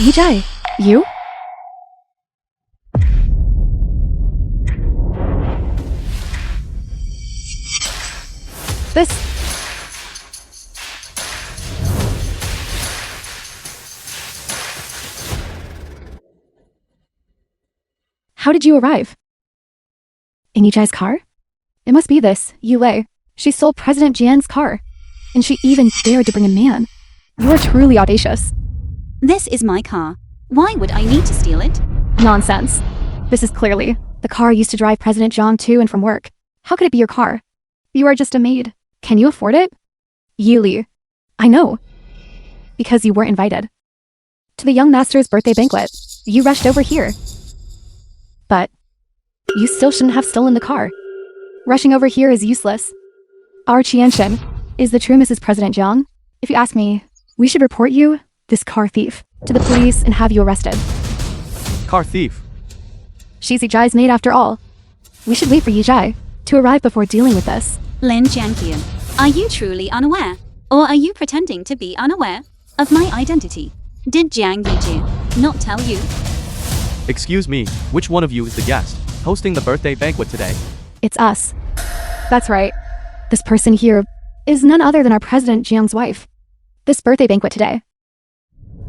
Yijai, you? This... How did you arrive? In Yijai's car? It must be this, Yulei. She stole President Jian's car. And she even dared to bring a man. You are truly audacious. This is my car. Why would I need to steal it? Nonsense. This is clearly the car I used to drive President Zhang to and from work. How could it be your car? You are just a maid. Can you afford it? Yili. I know. Because you weren't invited. To the young master's birthday banquet, you rushed over here. But you still shouldn't have stolen the car. Rushing over here is useless. Our Qianshen is the true Mrs. President Zhang. If you ask me, we should report you, this car thief, to the police and have you arrested. Car thief? She's Yijai's maid after all. We should wait for Yijai to arrive before dealing with this. Lin Jianqian, are you truly unaware? Or are you pretending to be unaware of my identity? Did Jiang Yiji not tell you? Excuse me, which one of you is the guest hosting the birthday banquet today? It's us. That's right. This person here is none other than our President Jiang's wife. This birthday banquet today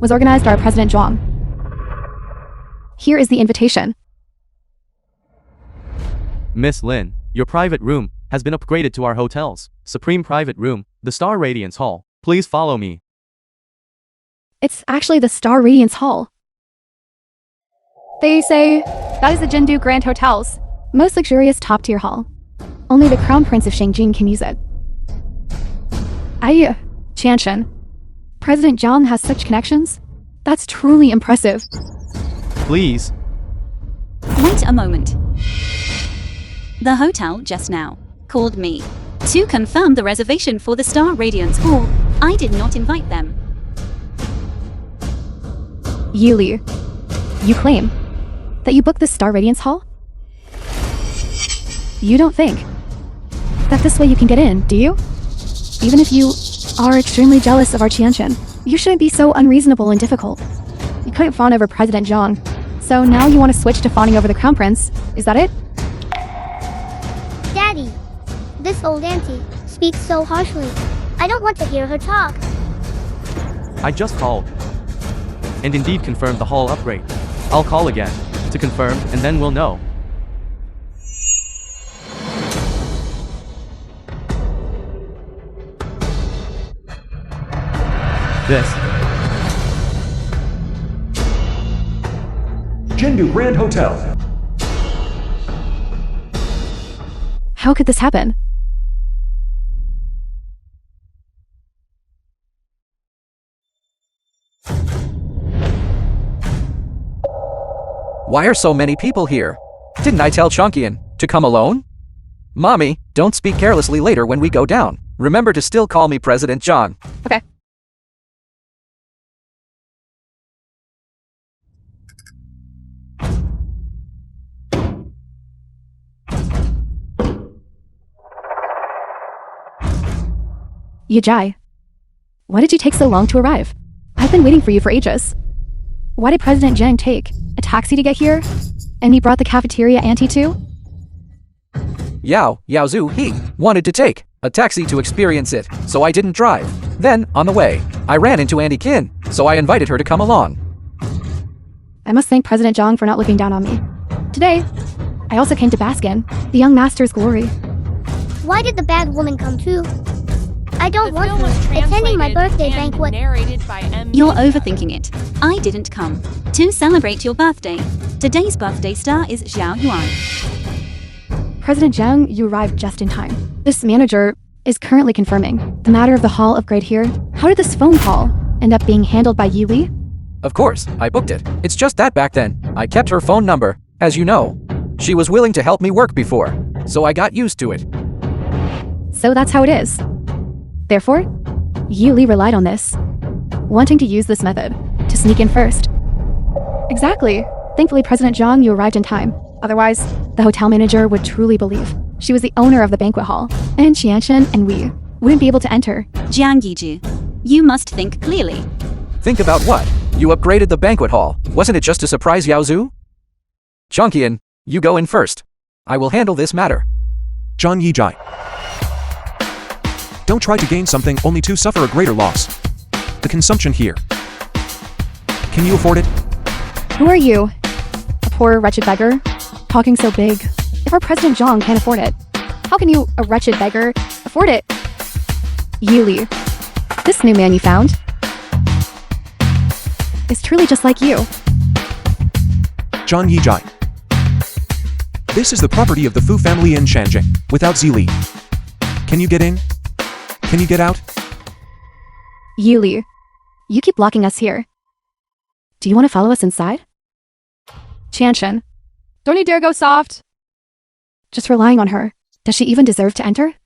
was organized by our President Zhuang. Here is the invitation. Miss Lin, your private room has been upgraded to our hotel's supreme private room, the Star Radiance Hall. Please follow me. It's actually the Star Radiance Hall. They say that is the Jindu Grand Hotel's most luxurious top-tier hall. Only the Crown Prince of Shangjing can use it. Qianshen, President Zhang has such connections? That's truly impressive. Please. Wait a moment. The hotel just now called me to confirm the reservation for the Star Radiance Hall. I did not invite them. Yili, you claim that you booked the Star Radiance Hall? You don't think that this way you can get in, do you? Even if you are extremely jealous of our Qianshen, you shouldn't be so unreasonable and difficult. You couldn't fawn over President Zhang, so now you want to switch to fawning over the Crown Prince, is that it? Daddy, this old auntie speaks so harshly. I don't want to hear her talk. I just called and indeed confirmed the hall upgrade. I'll call again to confirm and then we'll know. This Jindu Grand Hotel. How could this happen? Why are so many people here? Didn't I tell Chonkian to come alone? Mommy, don't speak carelessly later when we go down. Remember to still call me President John. Okay. Yijai, why did you take so long to arrive? I've been waiting for you for ages. Why did President Zhang take a taxi to get here? And he brought the cafeteria auntie too? Yao Zhu, he wanted to take a taxi to experience it, so I didn't drive. Then, on the way, I ran into Auntie Qin, so I invited her to come along. I must thank President Zhang for not looking down on me. Today, I also came to bask in the young master's glory. Why did the bad woman come too? I don't want her attending my birthday banquet. You're overthinking it. I didn't come to celebrate your birthday. Today's birthday star is Xiao Yuan. President Zhang, you arrived just in time. This manager is currently confirming the matter of the hall upgrade here. How did this phone call end up being handled by Yi Li? Of course, I booked it. It's just that back then, I kept her phone number, as you know. She was willing to help me work before, so I got used to it. So that's how it is. Therefore, Yi Li relied on this, wanting to use this method to sneak in first. Exactly. Thankfully, President Zhang, you arrived in time. Otherwise, the hotel manager would truly believe she was the owner of the banquet hall, and Qianshen and we wouldn't be able to enter. Jiang Yiji, you must think clearly. Think about what? You upgraded the banquet hall. Wasn't it just to surprise Yao Zhu? Chongqian, you go in first. I will handle this matter. Zhang Yijai. Don't try to gain something only to suffer a greater loss. The consumption here. Can you afford it? Who are you? A poor, wretched beggar? Talking so big. If our President Zhang can't afford it, how can you, a wretched beggar, afford it? Yili, this new man you found is truly just like you. Zhang Yijai. This is the property of the Fu family in Shanjing, without Zili. Can you get in? Can you get out? Yili, you keep blocking us here. Do you want to follow us inside? Chanshan, don't you dare go soft. Just relying on her. Does she even deserve to enter?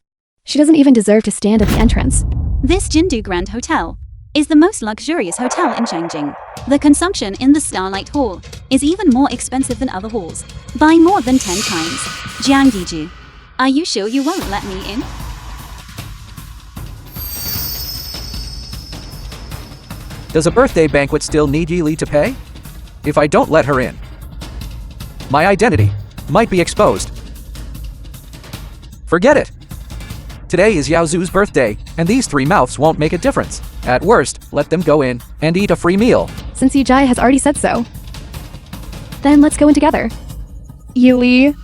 She doesn't even deserve to stand at the entrance. This Jindu Grand Hotel is the most luxurious hotel in Shangjing. The consumption in the Starlight Hall is even more expensive than other halls, by more than 10 times. Jiang Yiju, are you sure you won't let me in? Does a birthday banquet still need Yili to pay? If I don't let her in, my identity might be exposed. Forget it. Today is Yao Zhu's birthday, and these three mouths won't make a difference. At worst, let them go in and eat a free meal. Since Yijai has already said so, then let's go in together. Yili,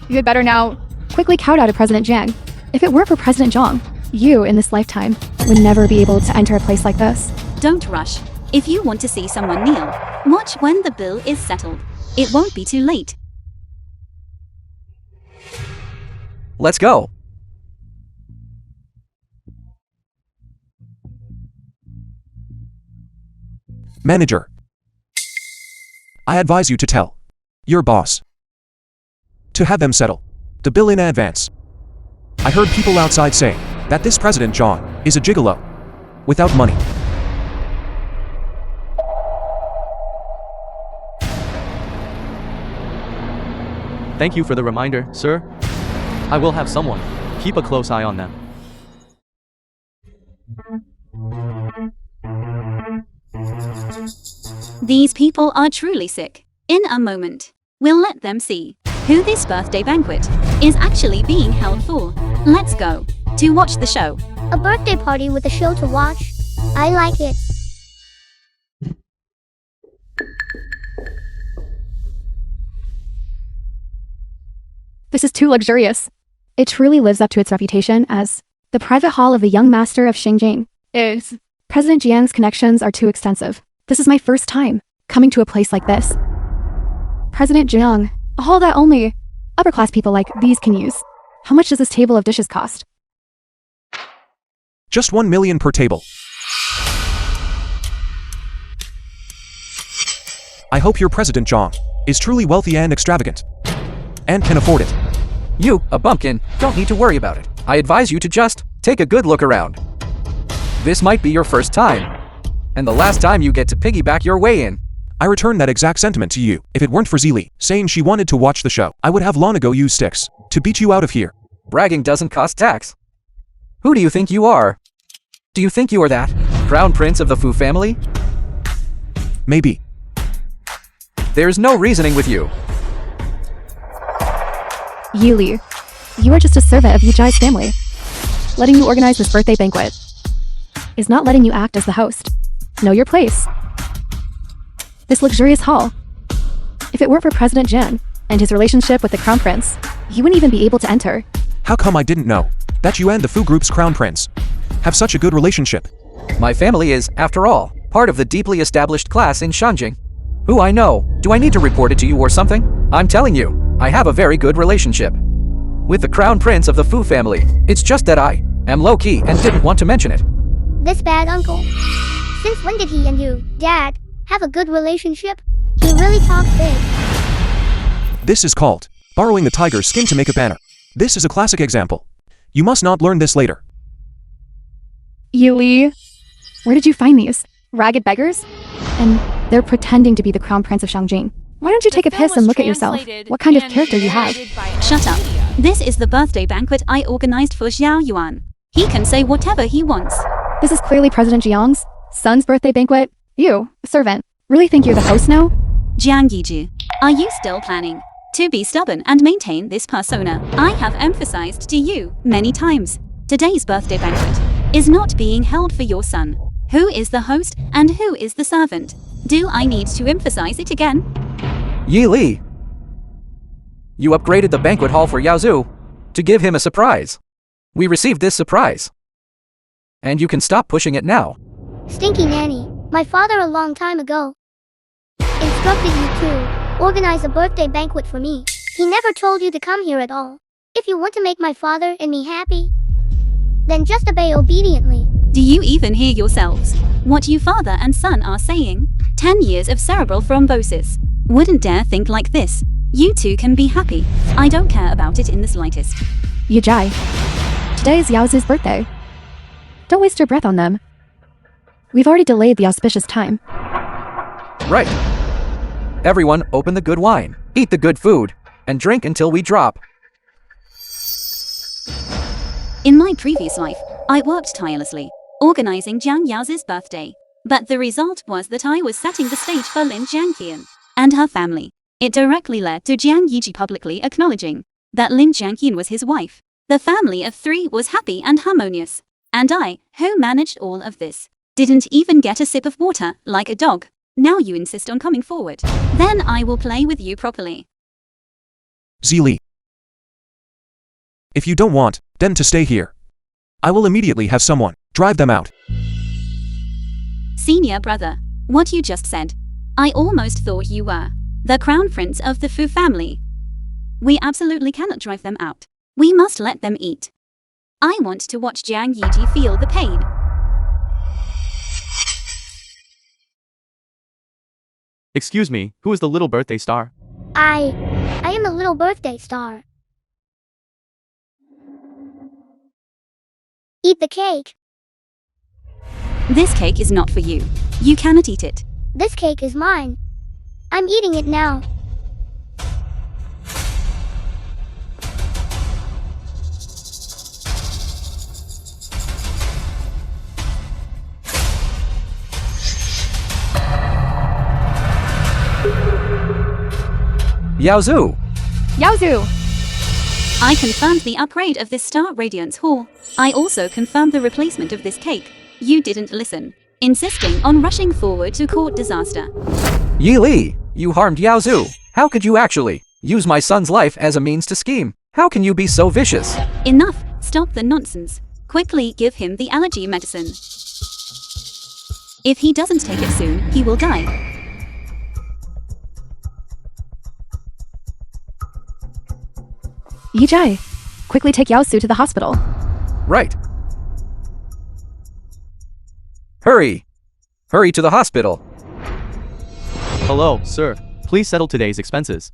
you had better now quickly kowtow to President Jiang. If it were for President Zhang, you, in this lifetime, would never be able to enter a place like this. Don't rush. If you want to see someone kneel, watch when the bill is settled. It won't be too late. Let's go. Manager. I advise you to tell your boss to have them settle the bill in advance. I heard people outside saying that this President Zhang is a gigolo without money. Thank you for the reminder, sir. I will have someone keep a close eye on them. These people are truly sick. In a moment, we'll let them see who this birthday banquet is actually being held for. Let's go to watch the show. A birthday party with a show to watch. I like it. This is too luxurious. It truly lives up to its reputation as the private hall of the young master of Xinjiang. President Jiang's connections are too extensive. This is my first time coming to a place like this. President Jiang, a hall that only upper-class people like these can use. How much does this table of dishes cost? Just 1 million per table. I hope your President Zhang is truly wealthy and extravagant and can afford it. You, a bumpkin, don't need to worry about it. I advise you to just take a good look around. This might be your first time, and the last time you get to piggyback your way in. I return that exact sentiment to you. If it weren't for Zili saying she wanted to watch the show, I would have long ago used sticks to beat you out of here. Bragging doesn't cost tax. Who do you think you are? Do you think you are that crown prince of the Fu family? Maybe. There's no reasoning with you. Yili, you are just a servant of Yijai's family. Letting you organize this birthday banquet is not letting you act as the host. Know your place. This luxurious hall. If it weren't for President Jiang and his relationship with the crown prince, you wouldn't even be able to enter. How come I didn't know that you and the Fu group's crown prince have such a good relationship? My family is, after all, part of the deeply established class in Shanjing. Who I know. Do I need to report it to you or something? I'm telling you, I have a very good relationship with the crown prince of the Fu family. It's just that I am low-key and didn't want to mention it. This bad uncle. Since when did he and you, Dad, have a good relationship? He really talks big. This is called borrowing the tiger's skin to make a banner. This is a classic example. You must not learn this later. Yili, where did you find these? Ragged beggars? And they're pretending to be the crown prince of Shangjing. Why don't you take a piss and look at yourself? What kind of character you have? Shut up. This is the birthday banquet I organized for Xiao Yuan. He can say whatever he wants. This is clearly President Jiang's son's birthday banquet. You, a servant, Really think you're the host now? Jiang Yiju, are you still planning to be stubborn and maintain this persona? I have emphasized to you many times. Today's birthday banquet is not being held for your son. Who is the host and who is the servant? Do I need to emphasize it again? Yi Li! You upgraded the banquet hall for Yao Zhu to give him a surprise. We received this surprise. And you can stop pushing it now. Stinky nanny, my father a long time ago instructed you to organize a birthday banquet for me. He never told you to come here at all. If you want to make my father and me happy, then just obey obediently. Do you even hear yourselves? What you father and son are saying? 10 years of cerebral thrombosis. Wouldn't dare think like this. You two can be happy. I don't care about it in the slightest. Yijai. Today is Yaozu's birthday. Don't waste your breath on them. We've already delayed the auspicious time. Right. Everyone open the good wine, eat the good food, and drink until we drop. In my previous life, I worked tirelessly, organizing Jiang Yaozi's birthday. But the result was that I was setting the stage for Lin Jiangqian and her family. It directly led to Jiang Yiji publicly acknowledging that Lin Jiangqian was his wife. The family of 3 was happy and harmonious. And I, who managed all of this, didn't even get a sip of water, like a dog. Now you insist on coming forward. Then I will play with you properly. Zili. If you don't want them to stay here, I will immediately have someone drive them out. Senior brother, what you just said. I almost thought you were the crown prince of the Fu family. We absolutely cannot drive them out. We must let them eat. I want to watch Jiang Yiji feel the pain. Excuse me, who is the little birthday star? I am the little birthday star. Eat the cake. This cake is not for you. You cannot eat it. This cake is mine. I'm eating it now. Yao Zhu! Yaozu! I confirmed the upgrade of this Star Radiance Hall. I also confirmed the replacement of this cake. You didn't listen, insisting on rushing forward to court disaster. Yi Li! You harmed Yao Zhu! How could you actually use my son's life as a means to scheme? How can you be so vicious? Enough! Stop the nonsense. Quickly give him the allergy medicine. If he doesn't take it soon, he will die. Yijai. Quickly take Yaozu to the hospital. Right. Hurry! Hurry to the hospital. Hello, sir. Please settle today's expenses.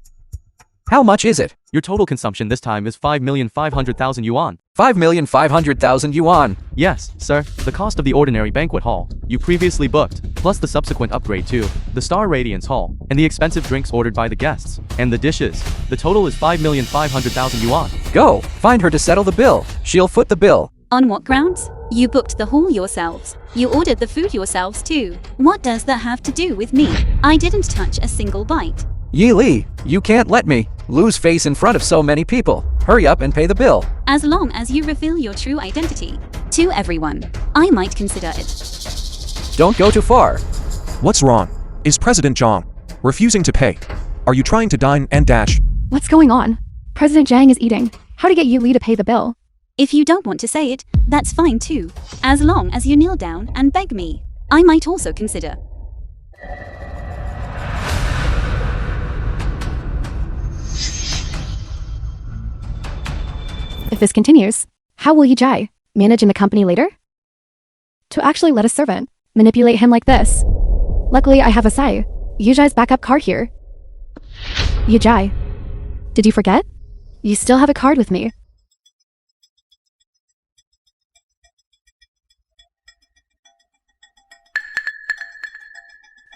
How much is it? Your total consumption this time is 5,500,000 yuan. 5,500,000 yuan. Yes, sir. The cost of the ordinary banquet hall you previously booked, plus the subsequent upgrade to the Star Radiance Hall, and the expensive drinks ordered by the guests, and the dishes. The total is 5,500,000 yuan. Go! Find her to settle the bill. She'll foot the bill. On what grounds? You booked the hall yourselves. You ordered the food yourselves too. What does that have to do with me? I didn't touch a single bite. Yi Li, you can't let me lose face in front of so many people. Hurry up and pay the bill. As long as you reveal your true identity to everyone, I might consider it. Don't go too far. What's wrong? Is President Zhang refusing to pay? Are you trying to dine and dash? What's going on? President Zhang is eating. How to get Yi Li to pay the bill? If you don't want to say it, that's fine too. As long as you kneel down and beg me, I might also consider. If this continues, how will Yijai manage in the company later? To actually let a servant manipulate him like this. Luckily, I have a Sai, Yijai's backup card here. Yijai, did you forget? You still have a card with me.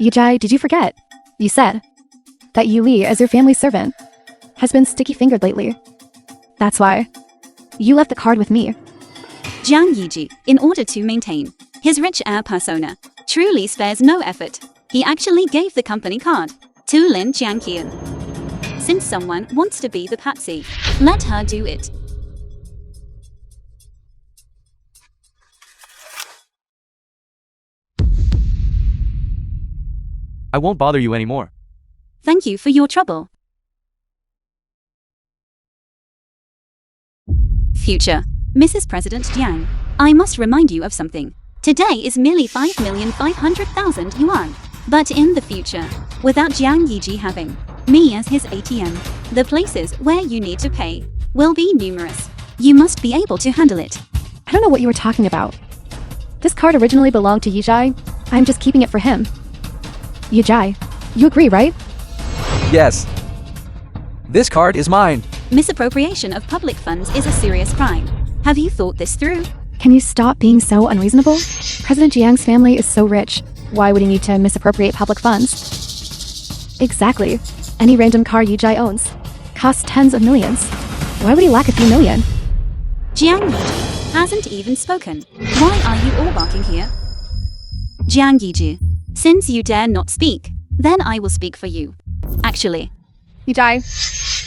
Yijai, did you forget? You said that Yi Li, as your family servant, has been sticky-fingered lately. That's why you left the card with me. Jiang Yiji, in order to maintain his rich heir persona, truly spares no effort He actually gave the company card to Lin Jiangqian. Since someone wants to be the patsy, let her do it. I won't bother you anymore. Thank you for your trouble. Future Mrs. President Jiang, I must remind you of something. Today is merely 5,500,000 yuan. But in the future, without Jiang Yiji having me as his ATM, the places where you need to pay will be numerous. You must be able to handle it. I don't know what you were talking about. This card originally belonged to Yijai. I'm just keeping it for him. Yijai, you agree, right? Yes. This card is mine. Misappropriation of public funds is a serious crime. Have you thought this through? Can you stop being so unreasonable? President Jiang's family is so rich. Why would he need to misappropriate public funds? Exactly. Any random car Yijai owns costs tens of millions. Why would he lack a few million? Jiang Yiji hasn't even spoken. Why are you all barking here? Jiang Yiji, since you dare not speak, then I will speak for you. Actually, Yijai,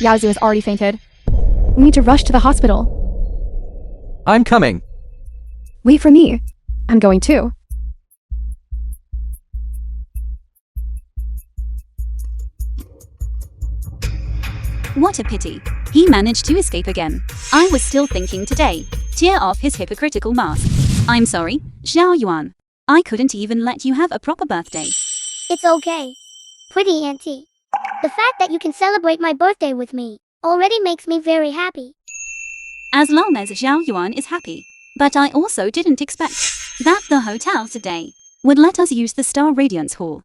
Yaozu has already fainted. We need to rush to the hospital. I'm coming. Wait for me. I'm going too. what a pity. He managed to escape again. I was still thinking today. Tear off his hypocritical mask. I'm sorry, Xiao Yuan. I couldn't even let you have a proper birthday. It's okay. Pretty auntie. The fact that you can celebrate my birthday with me already makes me very happy. As long as Xiao Yuan is happy. But I also didn't expect that the hotel today would let us use the Star Radiance Hall.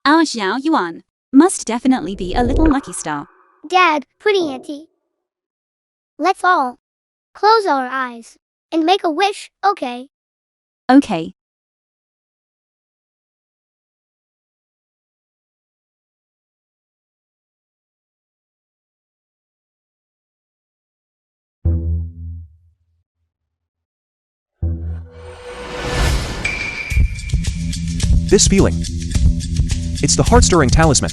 Our Xiao Yuan must definitely be a little lucky star. Dad, pretty auntie. Let's all close our eyes and make a wish, okay? Okay. This feeling. It's the heart-stirring talisman.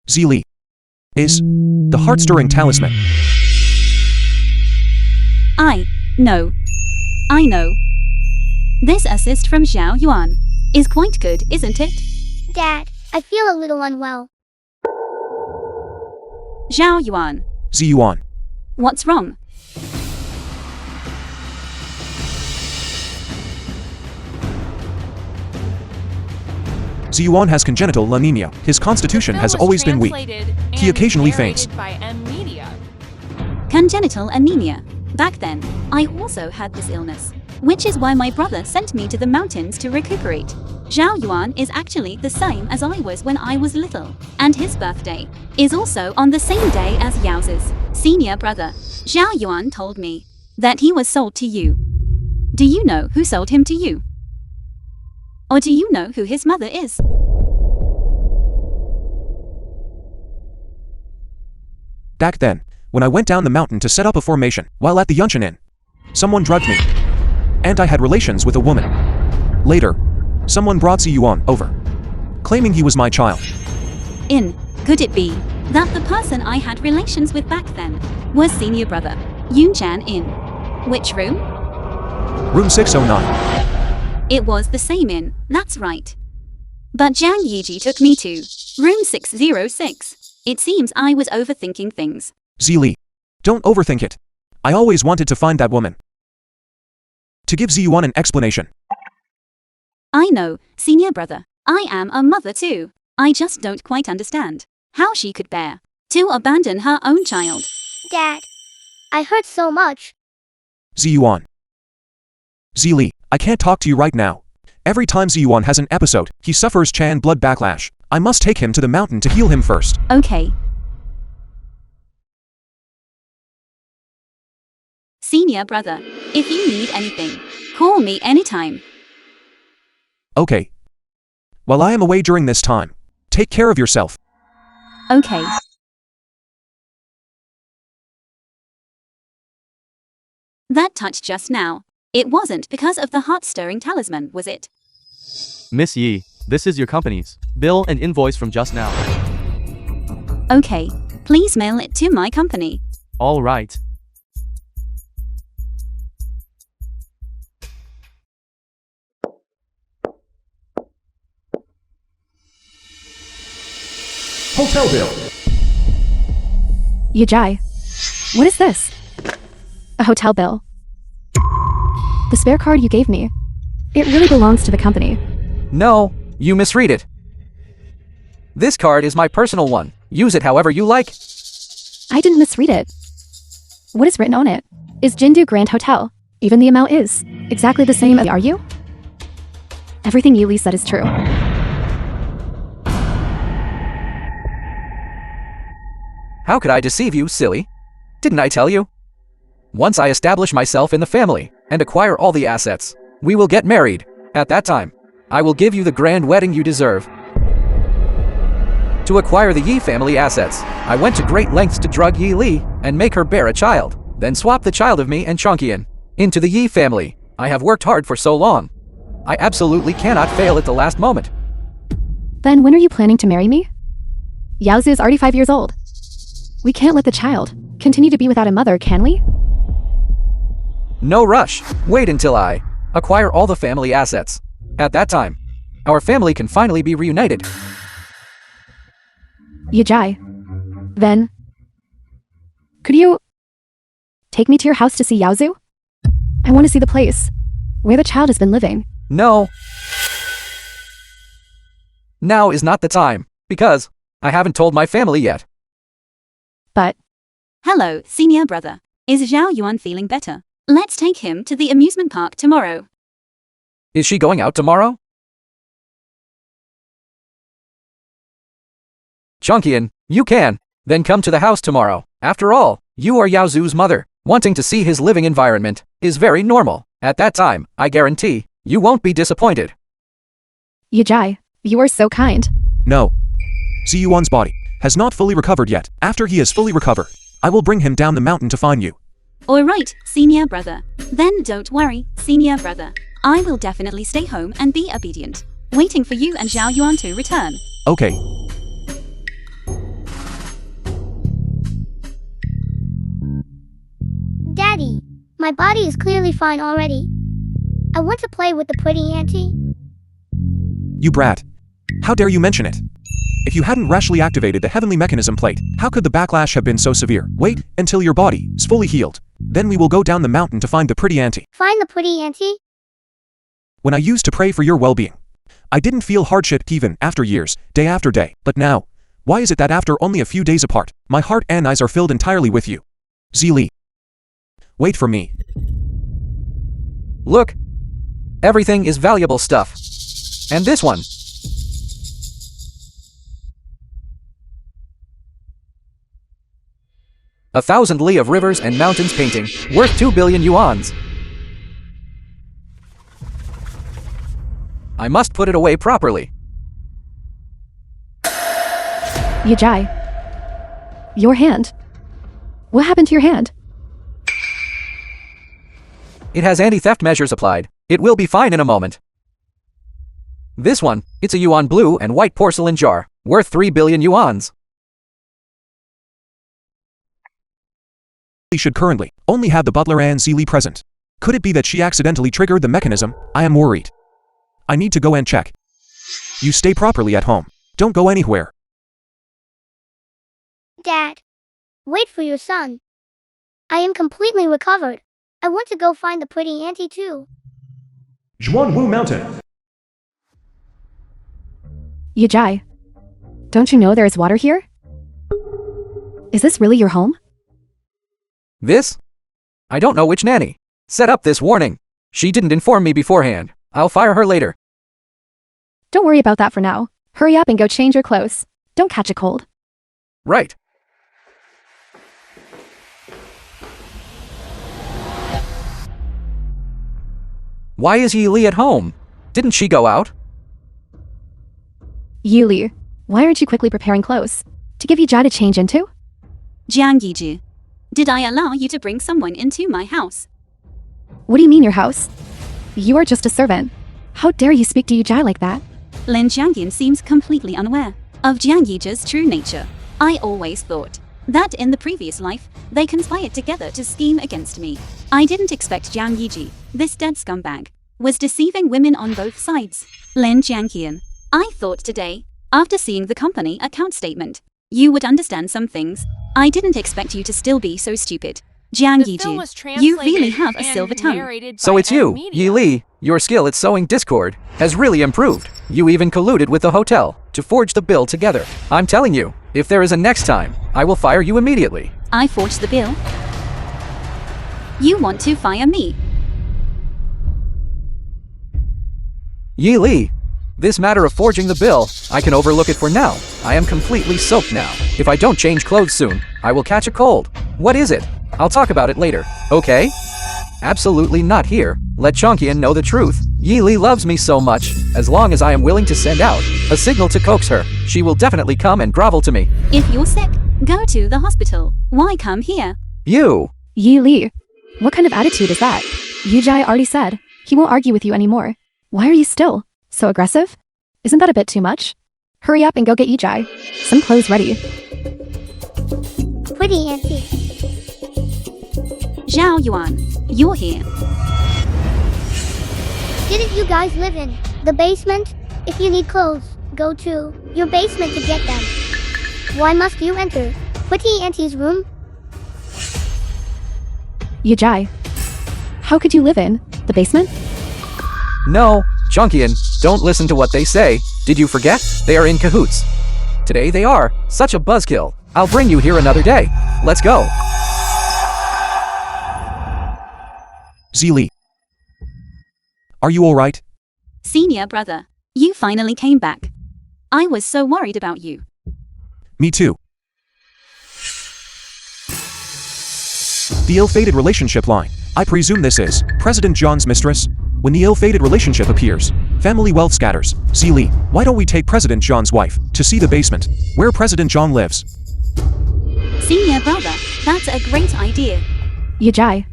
Zili is the heart-stirring talisman. I know. This assist from Xiao Yuan is quite good, isn't it? Dad, I feel a little unwell. Xiao Yuan, Ziyuan. what's wrong? Ziyuan has congenital anemia. His constitution has always been weak. He occasionally faints. Congenital anemia. Back then, I also had this illness, which is why my brother sent me to the mountains to recuperate. Xiao Yuan is actually the same as I was when I was little, and his birthday is also on the same day as Yao's senior brother. Xiao Yuan told me that he was sold to you. Do you know who sold him to you? Or do you know who his mother is? Back then, when I went down the mountain to set up a formation while at the Yunshan Inn, someone drugged me, and I had relations with a woman. Later, someone brought Ziyuan over, claiming he was my child. Could it be that the person I had relations with back then was senior brother Yunchan in which room? Room 609. It was the same inn, that's right. But Jiang Yiji took me to room 606. It seems I was overthinking things. Zili, don't overthink it. I always wanted to find that woman. To give Ziyuan an explanation. I know, senior brother. I am a mother too. I just don't quite understand how she could bear to abandon her own child. Dad, I hurt so much. Ziyuan. Zili, I can't talk to you right now. Every time Ziyuan has an episode, he suffers Chan blood backlash. I must take him to the mountain to heal him first. Okay. senior brother. If you need anything, call me anytime. Okay. While I am away during this time, take care of yourself. Okay. That touch just now. It wasn't because of the heart-stirring talisman, was it? Miss Yi, this is your company's bill and invoice from just now. Okay. Please mail it to my company. All right. Hotel bill. Yajai. What is this? A hotel bill. The spare card you gave me. It really belongs to the company. No, you misread it. This card is my personal one. Use it however you like. I didn't misread it. What is written on it? Is Jindu Grand Hotel. Even the amount is exactly the same. Are you? Everything Yuli said is true. How could I deceive you, silly? Didn't I tell you? Once I establish myself in the family and acquire all the assets, we will get married. At that time, I will give you the grand wedding you deserve. To acquire the Yi family assets, I went to great lengths to drug Yi Li and make her bear a child, then swap the child of me and Chongqian into the Yi family. I have worked hard for so long. I absolutely cannot fail at the last moment. Then when are you planning to marry me? Yaozu is already 5 years old. We can't let the child continue to be without a mother, can we? No rush. Wait until I acquire all the family assets. At that time, our family can finally be reunited. Yajai. Then, could you take me to your house to see Yaozu? I want to see the place where the child has been living. No. Now is not the time, because I haven't told my family yet. But, Hello, senior brother. Is Zhao Yuan feeling better? Let's take him to the amusement park tomorrow. Is she going out tomorrow? Chongqian, you can. Then come to the house tomorrow. After all, you are Yaozu's mother. Wanting to see his living environment is very normal. At that time, I guarantee, you won't be disappointed. Yajai, you are so kind. No. Ziyuan's body has not fully recovered yet. After he has fully recovered, I will bring him down the mountain to find you. Alright, senior brother. Then don't worry, senior brother. I will definitely stay home and be obedient, waiting for you and Zhao Yuan to return. Okay. Daddy, my body is clearly fine already. I want to play with the pretty auntie. You brat. How dare you mention it? If you hadn't rashly activated the heavenly mechanism plate, how could the backlash have been so severe? Wait until your body is fully healed. Then we will go down the mountain to find the pretty auntie. Find the pretty auntie? When I used to pray for your well-being, I didn't feel hardship even after years, day after day. But now, why is it that after only a few days apart, my heart and eyes are filled entirely with you? Zili. Wait for me. Look. Everything is valuable stuff. And this one. A 1,000 li of rivers and mountains painting, worth 2 billion yuans. I must put it away properly. Yajai. Your hand. What happened to your hand? It has anti-theft measures applied. It will be fine in a moment. This one, it's a yuan blue and white porcelain jar, worth 3 billion yuans. Should currently only have the butler and Zili present. Could it be that she accidentally triggered the mechanism? I am worried. I need to go and check. You stay properly at home. Don't go anywhere. Dad, wait for your son. I am completely recovered. I want to go find the pretty auntie too. Zhuanwu Mountain. Yajai. Don't you know there is water here? Is this really your home? This? I don't know which nanny set up this warning. She didn't inform me beforehand. I'll fire her later. Don't worry about that for now. Hurry up and go change your clothes. Don't catch a cold. Right. Why is Yi Li at home? Didn't she go out? Yuli, why aren't you quickly preparing clothes? To give Yijai to change into? Jiang Yiju. Did I allow you to bring someone into my house? What do you mean your house? You are just a servant. How dare you speak to Yijai like that? Lin Jiangyin seems completely unaware of Jiang Yiju's true nature. I always thought that in the previous life, they conspired together to scheme against me. I didn't expect Jiang Yiji, this dead scumbag, was deceiving women on both sides. Lin Jiangyin. I thought today, after seeing the company account statement, you would understand some things. I didn't expect you to still be so stupid. Jiang Yiju, you really have a silver tongue. So it's you, Yi Li. Your skill at sowing discord has really improved. You even colluded with the hotel to forge the bill together. I'm telling you, if there is a next time, I will fire you immediately. I forged the bill. You want to fire me? Yi Li, this matter of forging the bill, I can overlook it for now. I am completely soaked now. If I don't change clothes soon, I will catch a cold. What is it? I'll talk about it later, okay? Absolutely not here. Let Chongqian know the truth. Yi Li loves me so much. As long as I am willing to send out a signal to coax her, she will definitely come and grovel to me. If you're sick, go to the hospital. Why come here? You! Yi Li, what kind of attitude is that? Yijai already said he won't argue with you anymore. Why are you still so aggressive? Isn't that a bit too much? Hurry up and go get Yijai some clothes ready. Pretty auntie. Zhao Yuan, you're here. Didn't you guys live in the basement? If you need clothes, go to your basement to get them. Why must you enter Pretty Auntie's room? Yijai, how could you live in the basement? No, Chongqian, don't listen to what they say. Did you forget? They are in cahoots. Today they are such a buzzkill. I'll bring you here another day. Let's go. Zili. Are you alright? Senior brother, you finally came back. I was so worried about you. Me too. The ill-fated relationship line. I presume this is President John's mistress. When the ill-fated relationship appears, family wealth scatters. Zili, why don't we take President John's wife to see the basement, where President John lives? Senior brother, that's a great idea. Yijai,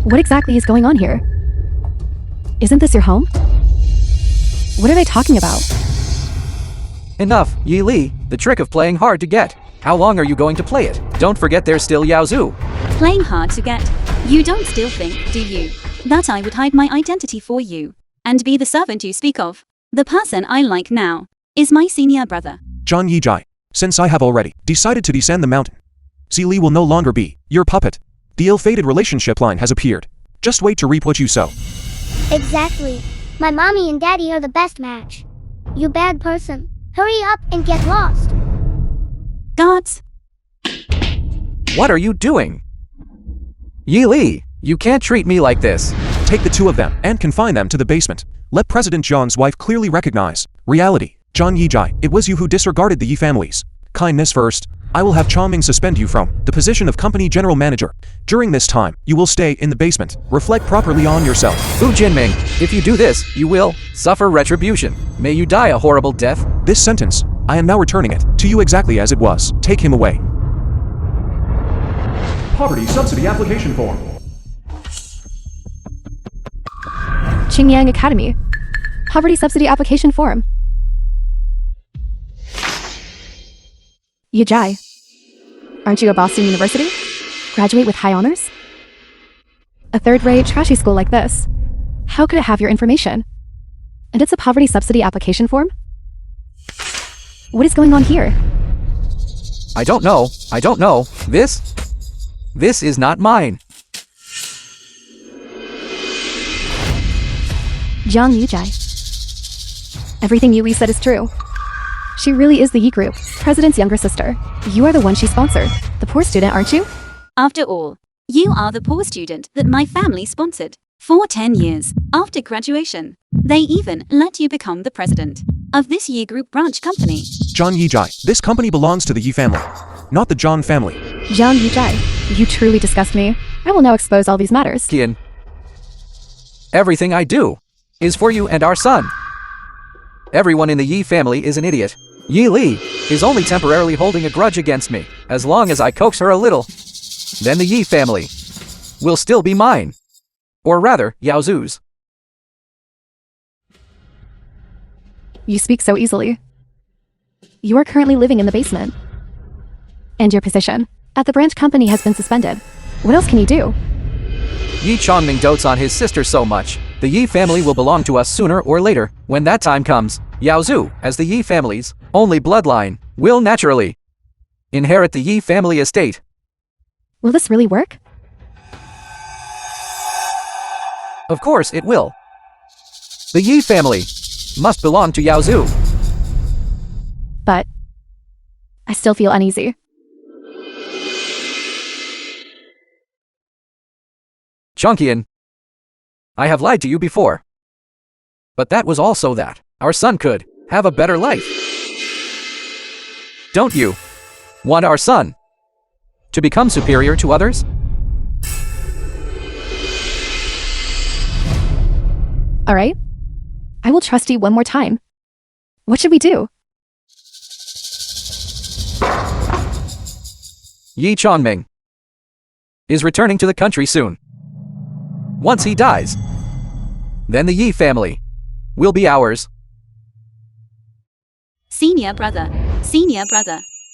what exactly is going on here? Isn't this your home? What are they talking about? Enough, Yi Li. The trick of playing hard to get. How long are you going to play it? Don't forget there's still Yao Zhu. Playing hard to get. You don't still think, do you, that I would hide my identity for you and be the servant you speak of? The person I like now is my senior brother. John Yijai, since I have already decided to descend the mountain, Zili will no longer be your puppet. The ill-fated relationship line has appeared. Just wait to reap what you sow. Exactly. My mommy and daddy are the best match. You bad person. Hurry up and get lost. Guards! What are you doing? Yi Li, you can't treat me like this. Take the two of them and confine them to the basement. Let President John's wife clearly recognize reality. John Yijai, it was you who disregarded the Yi families. Kindness first. I will have Chongming suspend you from the position of company general manager. During this time, you will stay in the basement. Reflect properly on yourself. Fu Jinming, if you do this, you will suffer retribution. May you die a horrible death. This sentence, I am now returning it to you exactly as it was. Take him away. Poverty Subsidy Application Form. Qingyang Academy. Poverty Subsidy Application Form. Yijai, aren't you a Boston University? Graduate with high honors? A third-rate, trashy school like this. How could it have your information? And it's a poverty subsidy application form? What is going on here? I don't know. This is not mine. Jiang Yijai. Everything Yuli said is true. She really is the Yi Group, President's younger sister. You are the one she sponsored. The poor student, aren't you? After all, you are the poor student that my family sponsored. For 10 years, after graduation, they even let you become the president of this Yi Group branch company. John Yijai, this company belongs to the Yi family, not the John family. Jiang Yijai, you truly disgust me. I will now expose all these matters. Qian. Everything I do is for you and our son. Everyone in the Yi family is an idiot. Yi Li is only temporarily holding a grudge against me. As long as I coax her a little, then the Yi family will still be mine. Or rather, Yao Zu's. You speak so easily. You are currently living in the basement. And your position at the branch company has been suspended. What else can you do? Yi Chongming dotes on his sister so much. The Yi family will belong to us sooner or later. When that time comes, Yao Zu, as the Yi family's only bloodline, will naturally inherit the Yi family estate. Will this really work? Of course it will. The Yi family must belong to Yao Zu. But I still feel uneasy. Chongqian, I have lied to you before. But that was also that our son could have a better life. Don't you want our son to become superior to others? All right. I will trust you one more time. What should we do? Yi Chongming is returning to the country soon. Once he dies, then the Yi family will be ours. Senior brother.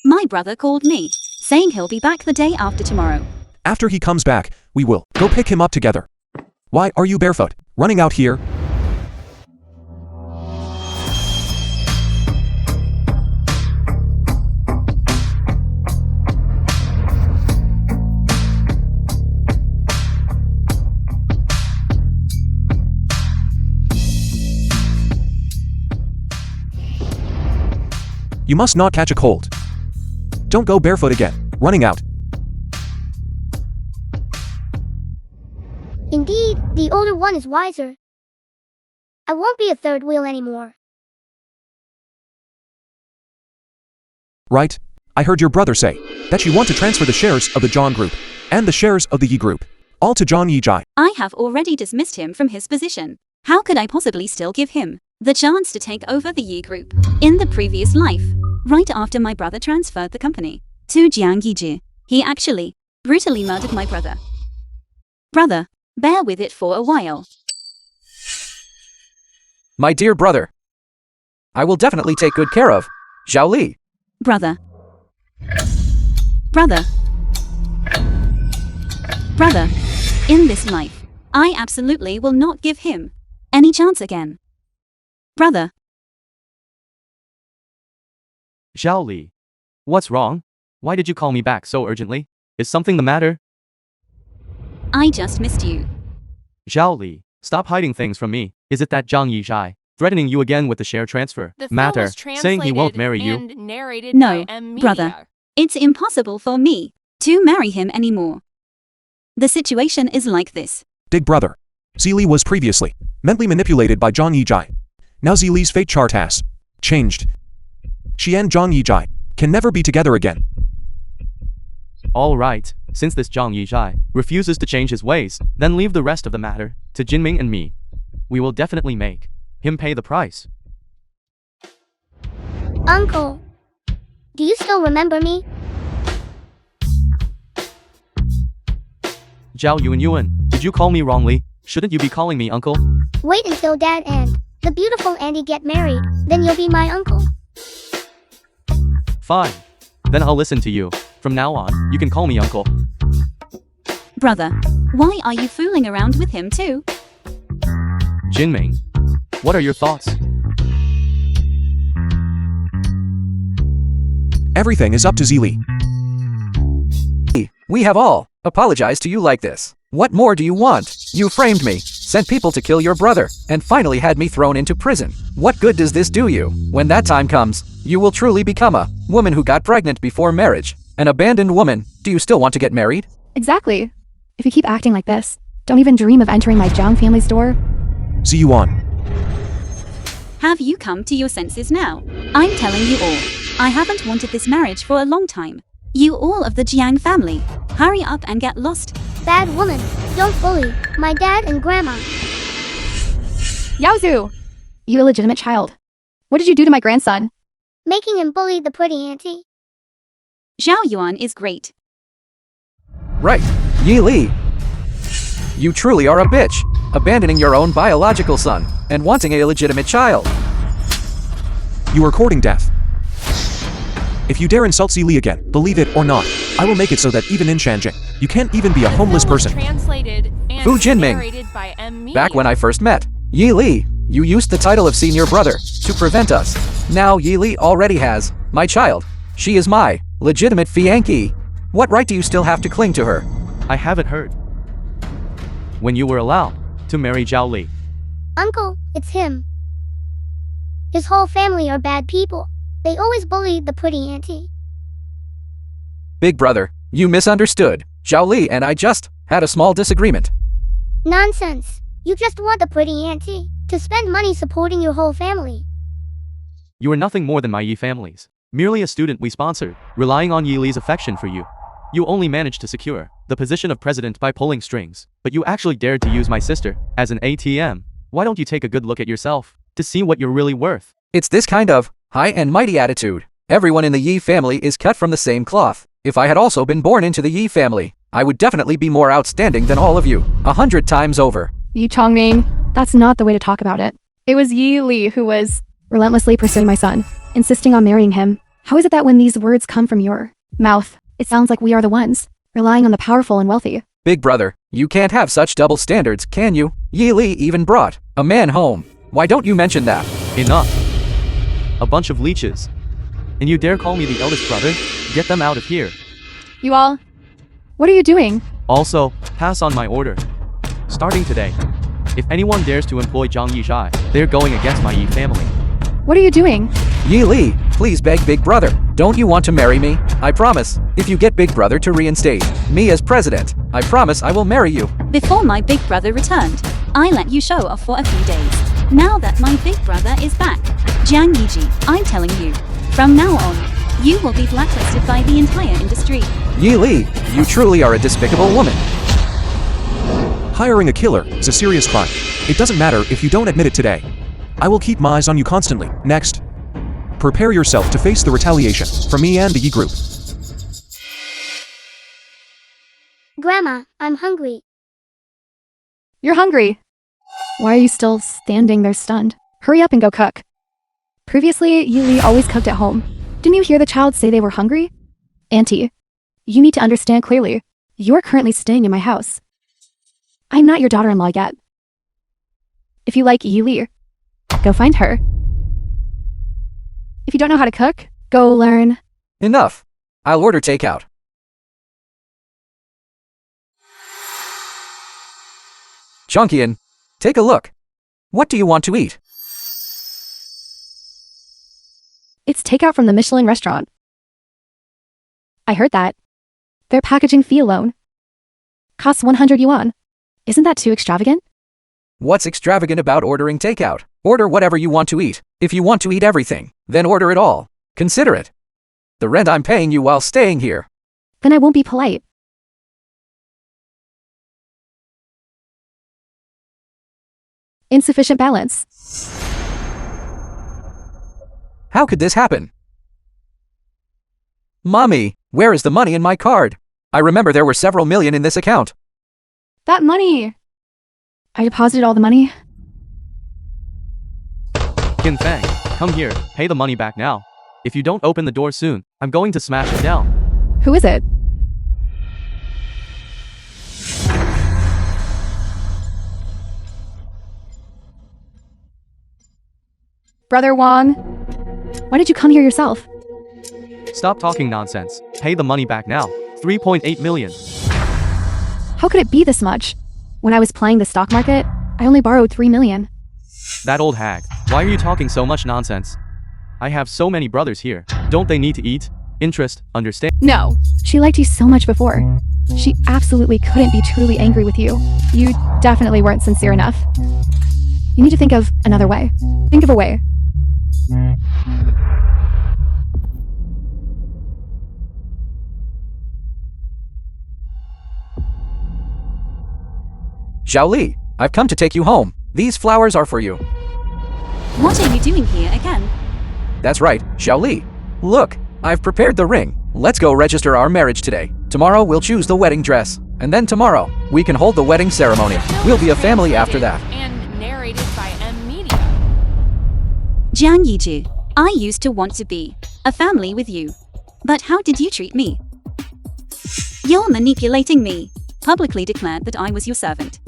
My brother called me, saying he'll be back the day after tomorrow. After he comes back, we will go pick him up together. Why are you barefoot, running out here? You must not catch a cold. Don't go barefoot again, running out. Indeed, the older one is wiser. I won't be a third wheel anymore. Right? I heard your brother say that you want to transfer the shares of the Zhang group and the shares of the Yi group all to Zhang Yijai. I have already dismissed him from his position. How could I possibly still give him the chance to take over the Yi group? In the previous life, right after my brother transferred the company to Jiang Yiji, he actually brutally murdered my brother. Brother, bear with it for a while. My dear brother, I will definitely take good care of Zhao Li. Brother, in this life, I absolutely will not give him any chance again. Brother. Zhao Li. What's wrong? Why did you call me back so urgently? Is something the matter? I just missed you. Zhao Li, stop hiding things from me. Is it that Zhang Yijai threatening you again with the share transfer matter, saying he won't marry you? No, brother. It's impossible for me to marry him anymore. The situation is like this. Big brother. Zili was previously mentally manipulated by Zhang Yijai. Now Zili's fate chart has changed. She and Zhang Yijai can never be together again. All right, since this Zhang Yijai refuses to change his ways, then leave the rest of the matter to Jinming and me. We will definitely make him pay the price. Uncle, do you still remember me? Zhao Yuan, did you call me wrongly? Shouldn't you be calling me uncle? Wait until Dad and the beautiful Andy get married, then you'll be my uncle. Fine. Then I'll listen to you. From now on, you can call me uncle. Brother, why are you fooling around with him too? Jinming, what are your thoughts? Everything is up to Zili. We have all apologized to you like this. What more do you want? You framed me, sent people to kill your brother, and finally had me thrown into prison. What good does this do you? When that time comes, you will truly become a woman who got pregnant before marriage. An abandoned woman. Do you still want to get married? Exactly. If you keep acting like this, don't even dream of entering my Zhang family's door. Ziyuan. Have you come to your senses now? I'm telling you all, I haven't wanted this marriage for a long time. You all of the Jiang family, hurry up and get lost. Bad woman, don't bully my dad and grandma. Yaozu! You illegitimate child. What did you do to my grandson? Making him bully the pretty auntie. Zhao Yuan is great. Right. Yi Li. You truly are a bitch, abandoning your own biological son and wanting a illegitimate child. You are courting death. If you dare insult Li again, believe it or not, I will make it so that even in Shanjing, you can't even be a homeless person. Translated and Fu Jinming. narrated by M. Media. Back when I first met Yi Li, you used the title of senior brother to prevent us. Now Yi Li already has my child. She is my legitimate fiancée. What right do you still have to cling to her? I haven't heard. When you were allowed to marry Zhao Li. Uncle, it's him. His whole family are bad people. They always bullied the pretty auntie. Big brother, you misunderstood. Zhao Li and I just had a small disagreement. Nonsense. You just want the pretty auntie to spend money supporting your whole family. You are nothing more than my Yi families. Merely a student we sponsored, relying on Yi Li's affection for you. You only managed to secure the position of president by pulling strings, but you actually dared to use my sister as an ATM. Why don't you take a good look at yourself to see what you're really worth? It's this kind of high and mighty attitude. Everyone in the Yi family is cut from the same cloth. If I had also been born into the Yi family, I would definitely be more outstanding than all of you, 100 times over. Yi Chongming, that's not the way to talk about it. It was Yi Li who was relentlessly pursuing my son, insisting on marrying him. How is it that when these words come from your mouth, it sounds like we are the ones relying on the powerful and wealthy? Big brother, you can't have such double standards, can you? Yi Li even brought a man home. Why don't you mention that? Enough. A bunch of leeches. And you dare call me the eldest brother? Get them out of here. You all, what are you doing? Also, pass on my order. Starting today, if anyone dares to employ Zhang Yishai, they're going against my Yi family. What are you doing? Yi Li, please beg Big Brother, don't you want to marry me? I promise, if you get Big Brother to reinstate me as president, I promise I will marry you. Before my big brother returned, I let you show off for a few days. Now that my big brother is back, Jiang Yiji, I'm telling you, from now on, you will be blacklisted by the entire industry. Yi Li, you truly are a despicable woman. Hiring a killer is a serious crime. It doesn't matter if you don't admit it today. I will keep my eyes on you constantly. Next, prepare yourself to face the retaliation from me and the Yi group. Grandma, I'm hungry. You're hungry. Why are you still standing there stunned? Hurry up and go cook. Previously, Yi Li always cooked at home. Didn't you hear the child say they were hungry? Auntie, you need to understand clearly. You're currently staying in my house. I'm not your daughter-in-law yet. If you like Yi Li, go find her. If you don't know how to cook, go learn. Enough. I'll order takeout. Chongqian, take a look. What do you want to eat? It's takeout from the Michelin restaurant. I heard that. Their packaging fee alone costs 100 yuan. Isn't that too extravagant? What's extravagant about ordering takeout? Order whatever you want to eat. If you want to eat everything, then order it all. Consider it the rent I'm paying you while staying here. Then I won't be polite. Insufficient balance. How could this happen? Mommy, where is the money in my card? I remember there were several million in this account. That money! I deposited all the money. Qin Fang, come here, pay the money back now. If you don't open the door soon, I'm going to smash it down. Who is it? Brother Wang, why did you come here yourself? Stop talking nonsense. Pay the money back now. 3.8 million. How could it be this much? When I was playing the stock market, I only borrowed 3 million. That old hag. Why are you talking so much nonsense? I have so many brothers here. Don't they need to eat? Interest, understand? No. She liked you so much before. She absolutely couldn't be truly angry with you. You definitely weren't sincere enough. You need to think of another way. Think of a way. Zhao Li, I've come to take you home. These flowers are for you. What are you doing here again? That's right, Xiaoli. Look, I've prepared the ring. Let's go register our marriage today. Tomorrow we'll choose the wedding dress. And then tomorrow, we can hold the wedding ceremony. We'll be a family after that. And narrated by M Media. Jiang Yiju, I used to want to be a family with you. But how did you treat me? You're manipulating me. Publicly declared that I was your servant.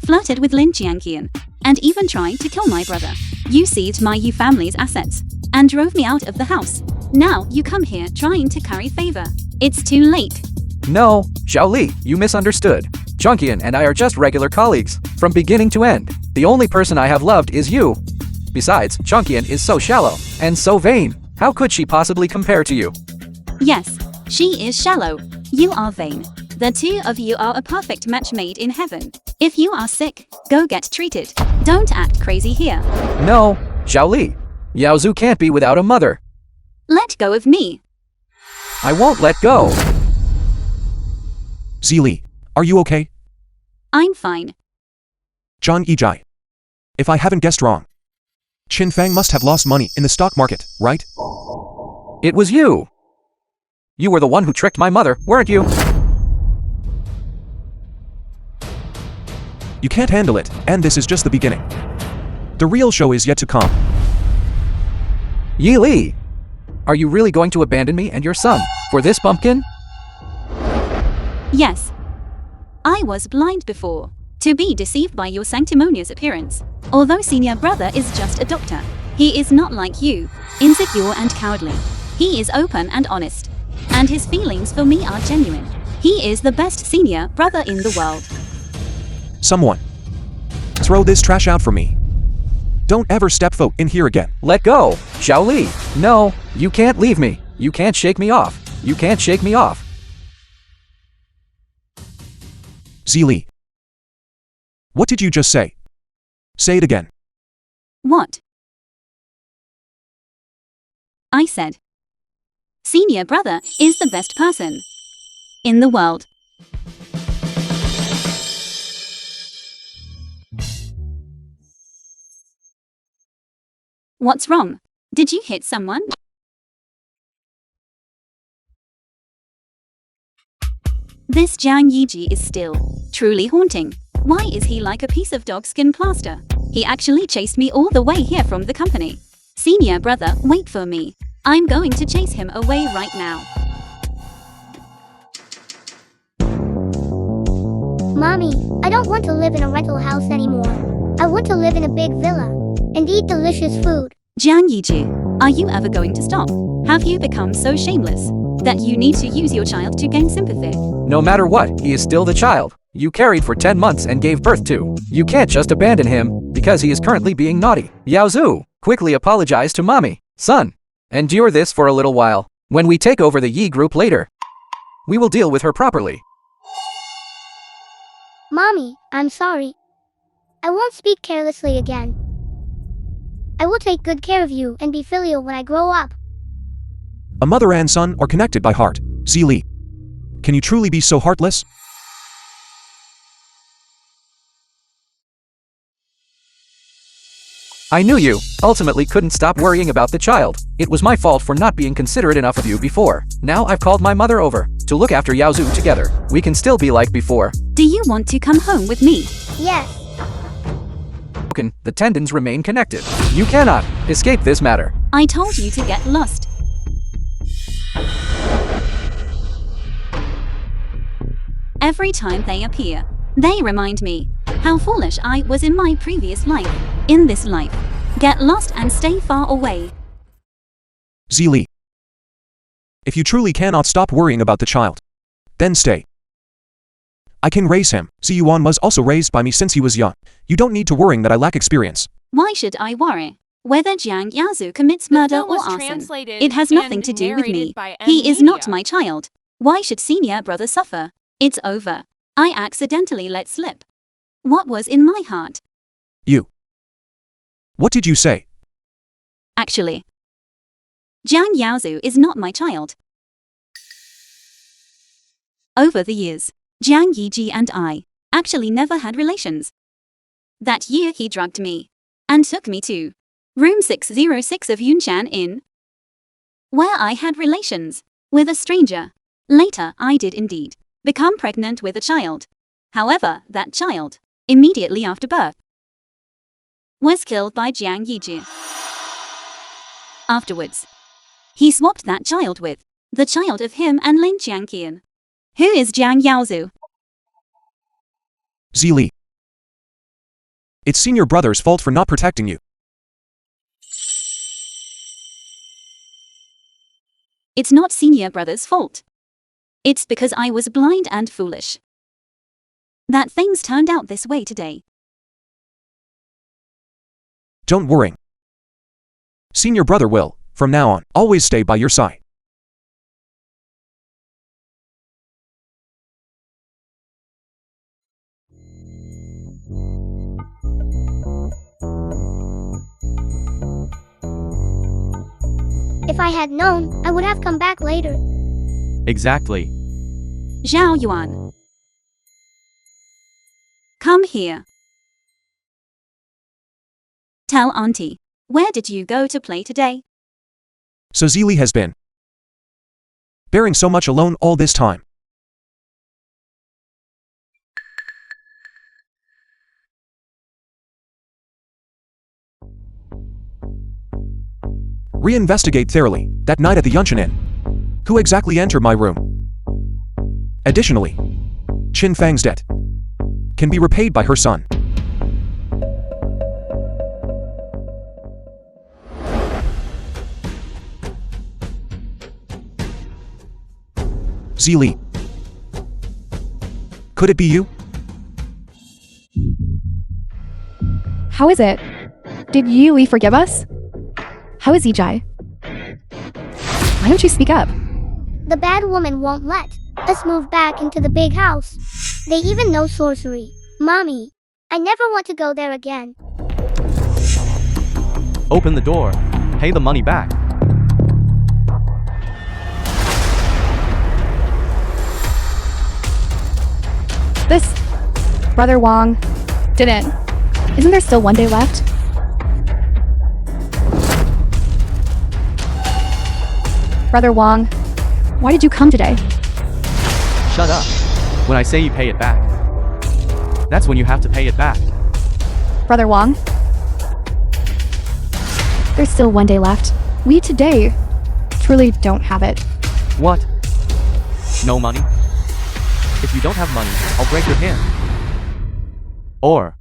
Flirted with Lin Jiangqian. And even tried to kill my brother. You seized my Yu family's assets. And drove me out of the house. Now you come here trying to curry favor. It's too late. No, Xiaoli, you misunderstood. Chongqian and I are just regular colleagues, from beginning to end. The only person I have loved is you. Besides, Chongqian is so shallow, and so vain. How could she possibly compare to you? Yes, she is shallow. You are vain. The two of you are a perfect match made in heaven. If you are sick, go get treated. Don't act crazy here. No, Xiaoli. Yaozu can't be without a mother. Let go of me. I won't let go. Zili, are you okay? I'm fine. Zhang Yijai. If I haven't guessed wrong, Qin Fang must have lost money in the stock market, right? It was you. You were the one who tricked my mother, weren't you? You can't handle it, and this is just the beginning. The real show is yet to come. Yi Li, are you really going to abandon me and your son for this pumpkin? Yes. I was blind before. To be deceived by your sanctimonious appearance. Although senior brother is just a doctor. He is not like you, insecure and cowardly. He is open and honest. And his feelings for me are genuine. He is the best senior brother in the world. Someone, throw this trash out for me. Don't ever step foot in here again. Let go, Xiaoli. No, you can't leave me. You can't shake me off. You can't shake me off. Zili. What did you just say? Say it again. What? I said. Senior brother is the best person in the world. What's wrong? Did you hit someone? This Jiang Yiji is still truly haunting. Why is he like a piece of dog skin plaster? He actually chased me all the way here from the company. Senior brother, wait for me. I'm going to chase him away right now. Mommy, I don't want to live in a rental house anymore. I want to live in a big villa and eat delicious food. Jiang Yiji, are you ever going to stop? Have you become so shameless that you need to use your child to gain sympathy? No matter what, he is still the child you carried for 10 months and gave birth to. You can't just abandon him because he is currently being naughty. Yaozu, quickly apologize to mommy. Son, endure this for a little while. When we take over the Yi group later, we will deal with her properly. Mommy, I'm sorry. I won't speak carelessly again. I will take good care of you and be filial when I grow up. A mother and son are connected by heart. Zili. Can you truly be so heartless? I knew you ultimately couldn't stop worrying about the child. It was my fault for not being considerate enough of you before. Now I've called my mother over to look after Yaozu together. We can still be like before. Do you want to come home with me? Yes. The tendons remain connected. You cannot escape this matter. I told you to get lost. Every time they appear, they remind me how foolish I was in my previous life. In this life, get lost and stay far away. Zili. If you truly cannot stop worrying about the child, then stay. I can raise him. Ziyuan was also raised by me since he was young. You don't need to worry that I lack experience. Why should I worry? Whether Jiang Yaozu commits murder or arson, it has nothing to do with me. He is not my child. Why should senior brother suffer? It's over. I accidentally let slip. What was in my heart? You. What did you say? Actually, Jiang Yaozu is not my child. Over the years, Jiang Yiji and I actually never had relations. That year he drugged me and took me to room 606 of Yunshan Inn, where I had relations with a stranger. Later, I did indeed become pregnant with a child. However, that child, immediately after birth, was killed by Jiang Yiji. Afterwards, he swapped that child with the child of him and Lin Jiangqian, who is Jiang Yaozu. Zili. It's senior brother's fault for not protecting you. It's not senior brother's fault. It's because I was blind and foolish that things turned out this way today. Don't worry. Senior brother will, from now on, always stay by your side. If I had known, I would have come back later. Exactly. Zhao Yuan, come here. Tell Auntie, where did you go to play today? So Zili has been bearing so much alone all this time. Reinvestigate thoroughly that night at the Yunshan Inn. Who exactly entered my room? Additionally, Qin Fang's debt can be repaid by her son. Zili. Could it be you? How is it? Did Yili forgive us? How is Yijai? Why don't you speak up? The bad woman won't let us move back into the big house. They even know sorcery. Mommy, I never want to go there again. Open the door. Pay the money back. This Brother Wong didn't. Isn't there still one day left? Brother Wong, why did you come today? Shut up. When I say you pay it back, that's when you have to pay it back. Brother Wong? There's still one day left. We today truly don't have it. What? No money? If you don't have money, I'll break your hand. Or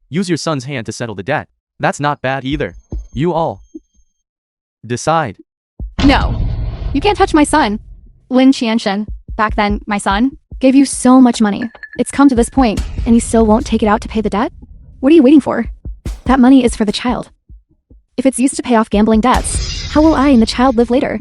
use your son's hand to settle the debt. That's not bad either. You all decide. No, you can't touch my son. Lin Qianshen, back then my son, gave you so much money. It's come to this point, and he still won't take it out to pay the debt? What are you waiting for? That money is for the child. If it's used to pay off gambling debts, how will I and the child live later?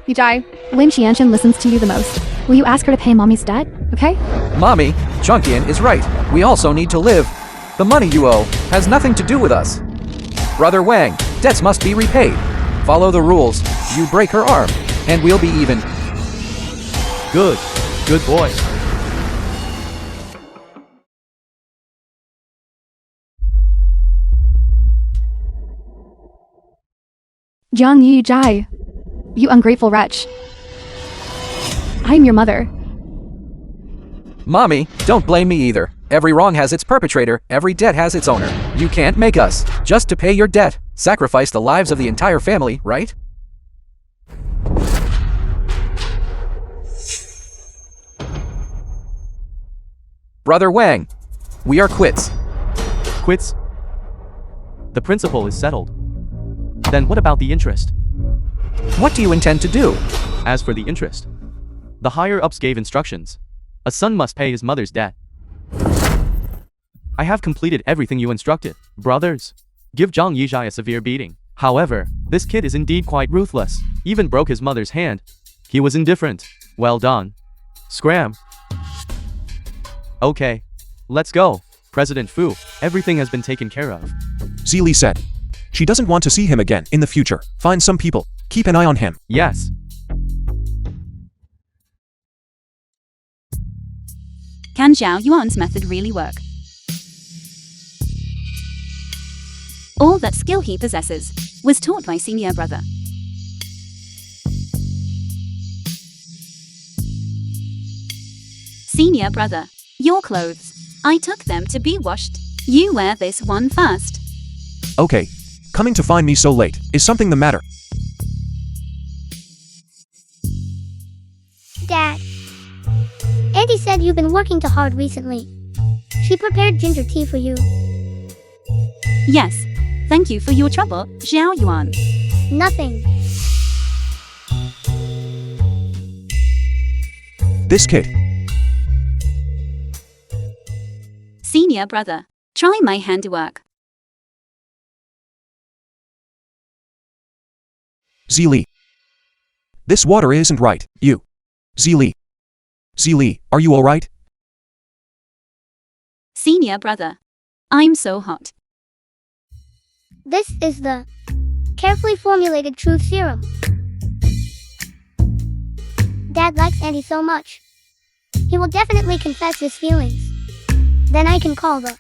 Yijai, Lin Qianshen listens to you the most. Will you ask her to pay mommy's debt, okay? Mommy, Chunkian is right. We also need to live. The money you owe has nothing to do with us. Brother Wang, debts must be repaid. Follow the rules. You break her arm, and we'll be even. Good. Good boy. Jiang Yijai, you ungrateful wretch. I'm your mother. Mommy, don't blame me either. Every wrong has its perpetrator, every debt has its owner. You can't make us, just to pay your debt, sacrifice the lives of the entire family, right? Brother Wang, we are quits. Quits? The principal is settled. Then what about the interest? What do you intend to do? As for the interest, the higher-ups gave instructions. A son must pay his mother's debt. I have completed everything you instructed. Brothers, give Zhang Yizhai a severe beating. However, this kid is indeed quite ruthless. Even broke his mother's hand. He was indifferent. Well done. Scram. Okay. Let's go. President Fu, everything has been taken care of. Zili said. She doesn't want to see him again in the future. Find some people. Keep an eye on him. Yes. Can Zhao Yuan's method really work? All that skill he possesses was taught by senior brother. Senior brother, your clothes. I took them to be washed. You wear this one first. Okay. Coming to find me so late. Is something the matter? Dad. Auntie said you've been working too hard recently. She prepared ginger tea for you. Yes. Thank you for your trouble, Zhao Yuan. Nothing. This kid. Senior brother, try my handiwork. Zili. This water isn't right. You. Zili. Zili, are you alright? Senior brother, I'm so hot. This is the carefully formulated truth serum. Dad likes Auntie so much. He will definitely confess his feelings. Then I can call the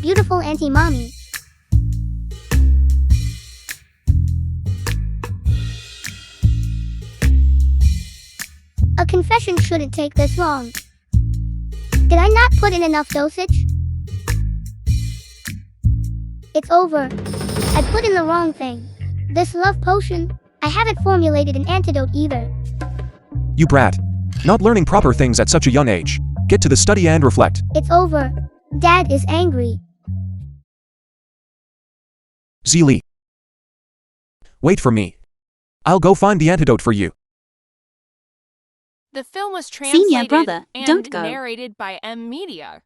beautiful Auntie Mommy. A confession shouldn't take this long. Did I not put in enough dosage? It's over. I put in the wrong thing. This love potion, I haven't formulated an antidote either. You brat. Not learning proper things at such a young age. Get to the study and reflect. It's over. Dad is angry. Zili. Wait for me. I'll go find the antidote for you. The film was Senior translated brother, and don't go. narrated by Media.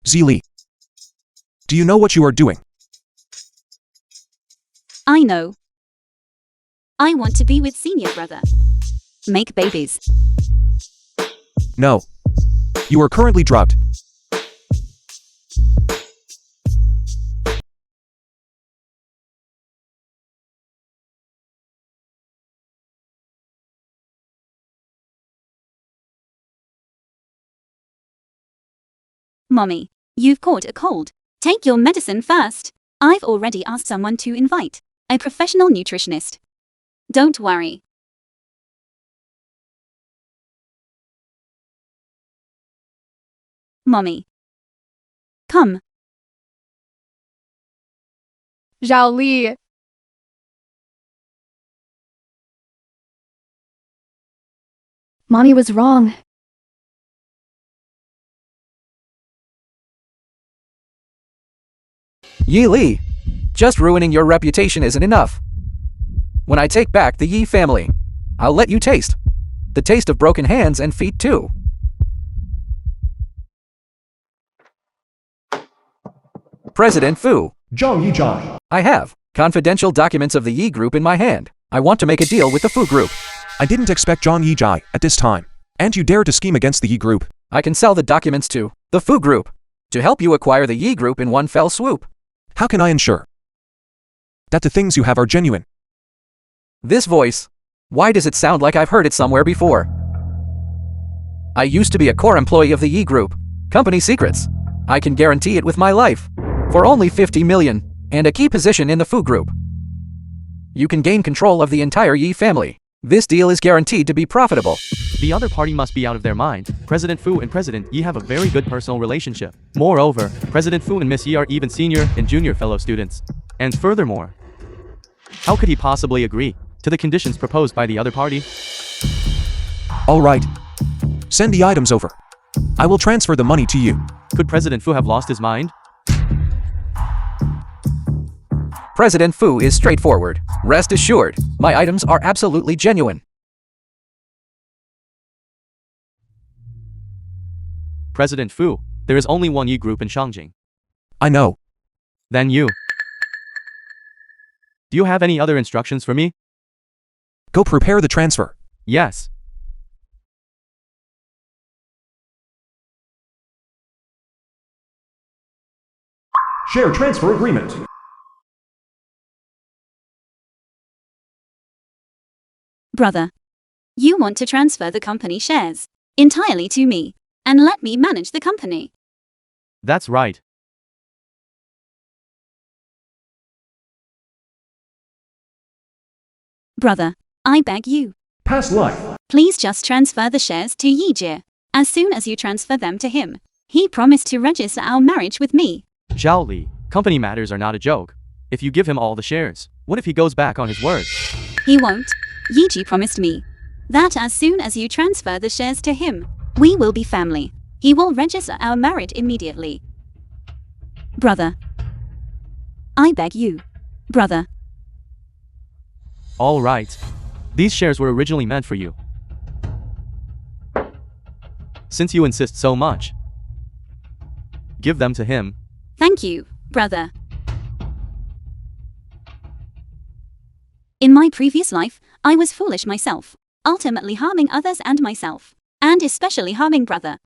Zili. Do you know what you are doing? I know. I want to be with senior brother. Make babies. No. You are currently drugged. Mommy, you've caught a cold. Take your medicine first. I've already asked someone to invite a professional nutritionist. Don't worry. Mommy. Come. Zhao Li. Mommy was wrong. Yi Li. Just ruining your reputation isn't enough. When I take back the Yi family, I'll let you taste the taste of broken hands and feet too. President Fu. Zhang Yizhai. I have confidential documents of the Yi group in my hand. I want to make a deal with the Fu group. I didn't expect Zhang Yizhai at this time. And you dare to scheme against the Yi group. I can sell the documents to the Fu group to help you acquire the Yi group in one fell swoop. How can I ensure that the things you have are genuine? This voice, why does it sound like I've heard it somewhere before? I used to be a core employee of the Yi group. Company secrets. I can guarantee it with my life. For only 50 million, and a key position in the Fu group. You can gain control of the entire Yi family. This deal is guaranteed to be profitable. The other party must be out of their mind. President Fu and President Yi have a very good personal relationship. Moreover, President Fu and Miss Yi are even senior and junior fellow students. And furthermore, how could he possibly agree to the conditions proposed by the other party? Alright. Send the items over. I will transfer the money to you. Could President Fu have lost his mind? President Fu is straightforward. Rest assured, my items are absolutely genuine. President Fu, there is only one Yi group in Shangjing. I know. Then you. Do you have any other instructions for me? Go prepare the transfer. Yes. Share transfer agreement. Brother, you want to transfer the company shares entirely to me and let me manage the company. That's right. Brother, I beg you, Past life. please just transfer the shares to Yijie. As soon as you transfer them to him, he promised to register our marriage with me. Zhao Li, company matters are not a joke. If you give him all the shares, what if he goes back on his word? He won't. Yiji promised me that as soon as you transfer the shares to him, we will be family. He will register our marriage immediately. Brother, I beg you. Brother, All right. These shares were originally meant for you. Since you insist so much, give them to him. thank you, brother. In my previous life, I was foolish myself, ultimately harming others and myself, and especially harming brother.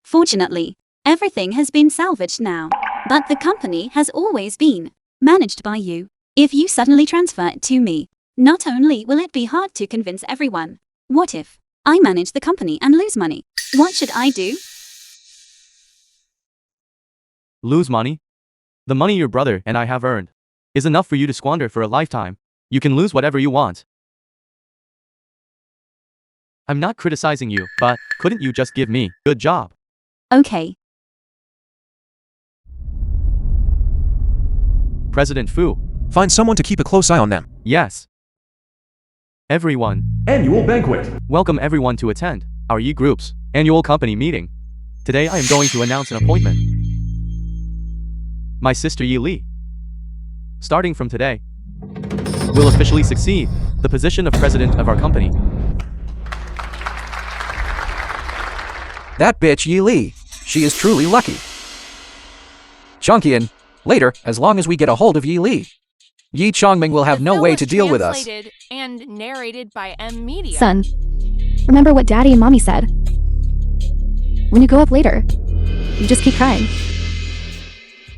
Fortunately, everything has been salvaged now, but the company has always been managed by you. If you suddenly transfer it to me, not only will it be hard to convince everyone, what if I manage the company and lose money? What should I do? Lose money? The money your brother and I have earned is enough for you to squander for a lifetime. You can lose whatever you want. I'm not criticizing you, but couldn't you just give me good job? Okay, President Fu. Find someone to keep a close eye on them. Yes. Everyone, Annual banquet. welcome everyone to attend our Yi Group's annual company meeting. Today I am going to announce an appointment. My sister Yi Li, starting from today, will officially succeed the position of president of our company. That bitch Yi Li. She is truly lucky. Chongqian, later, as long as we get a hold of Yi Li, Yi Chongming will have The no film way was to deal with us. translated and narrated by M Media. Son, remember what Daddy and Mommy said. When you grow up later, you just keep crying,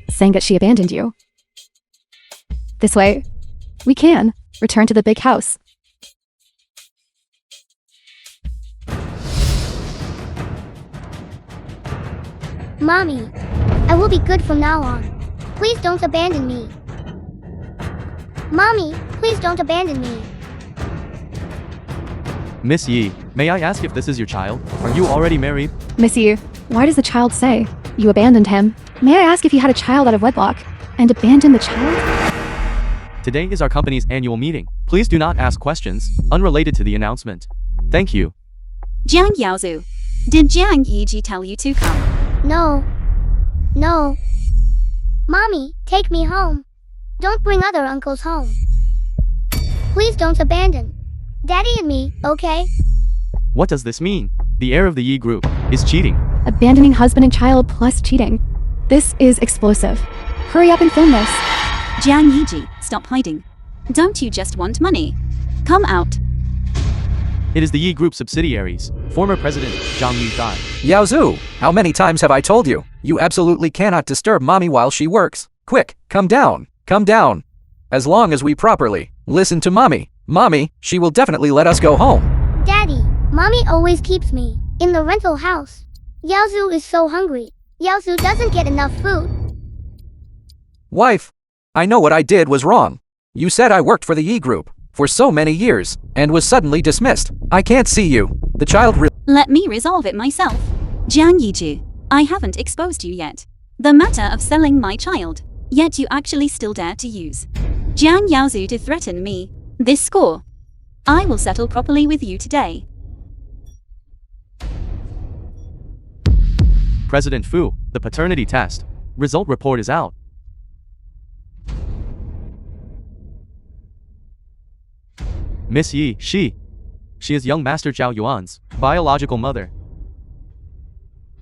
saying that she abandoned you. This way, we can return to the big house. Mommy, I will be good from now on. Please don't abandon me. Mommy, please don't abandon me. Miss Yi, may I ask if this is your child? Are you already married? Missy, why does the child say you abandoned him? May I ask if you had a child out of wedlock and abandoned the child? Today is our company's annual meeting. Please do not ask questions unrelated to the announcement. Thank you. Jiang Yaozu, did Jiang Yiji tell you to come? No. No. Mommy, take me home. Don't bring other uncles home. Please don't abandon Daddy and me, okay? What does this mean? The heir of the Yi Group is cheating. Abandoning husband and child plus cheating. This is explosive. Hurry up and film this. Jiang Yiji, stop hiding. Don't you just want money? Come out. It is the Yi Group subsidiaries. Former President Zhang Yuzhai. Yao Zhu, how many times have I told you? You absolutely cannot disturb mommy while she works. Quick, come down. Come down. As long as we properly listen to mommy. Mommy, she will definitely let us go home. Daddy, Mommy always keeps me in the rental house. Yaozu is so hungry. Yaozu doesn't get enough food. Wife, I know what I did was wrong. You said I worked for the Yi Group for so many years and was suddenly dismissed. I can't see you. The child Let me resolve it myself. Jiang Yiji, I haven't exposed you yet. The matter of selling my child, yet you actually still dare to use Jiang Yaozu to threaten me. This score, I will settle properly with you today. President Fu, the paternity test result report is out. Miss Yi, she is young Master Zhao Yuan's biological mother.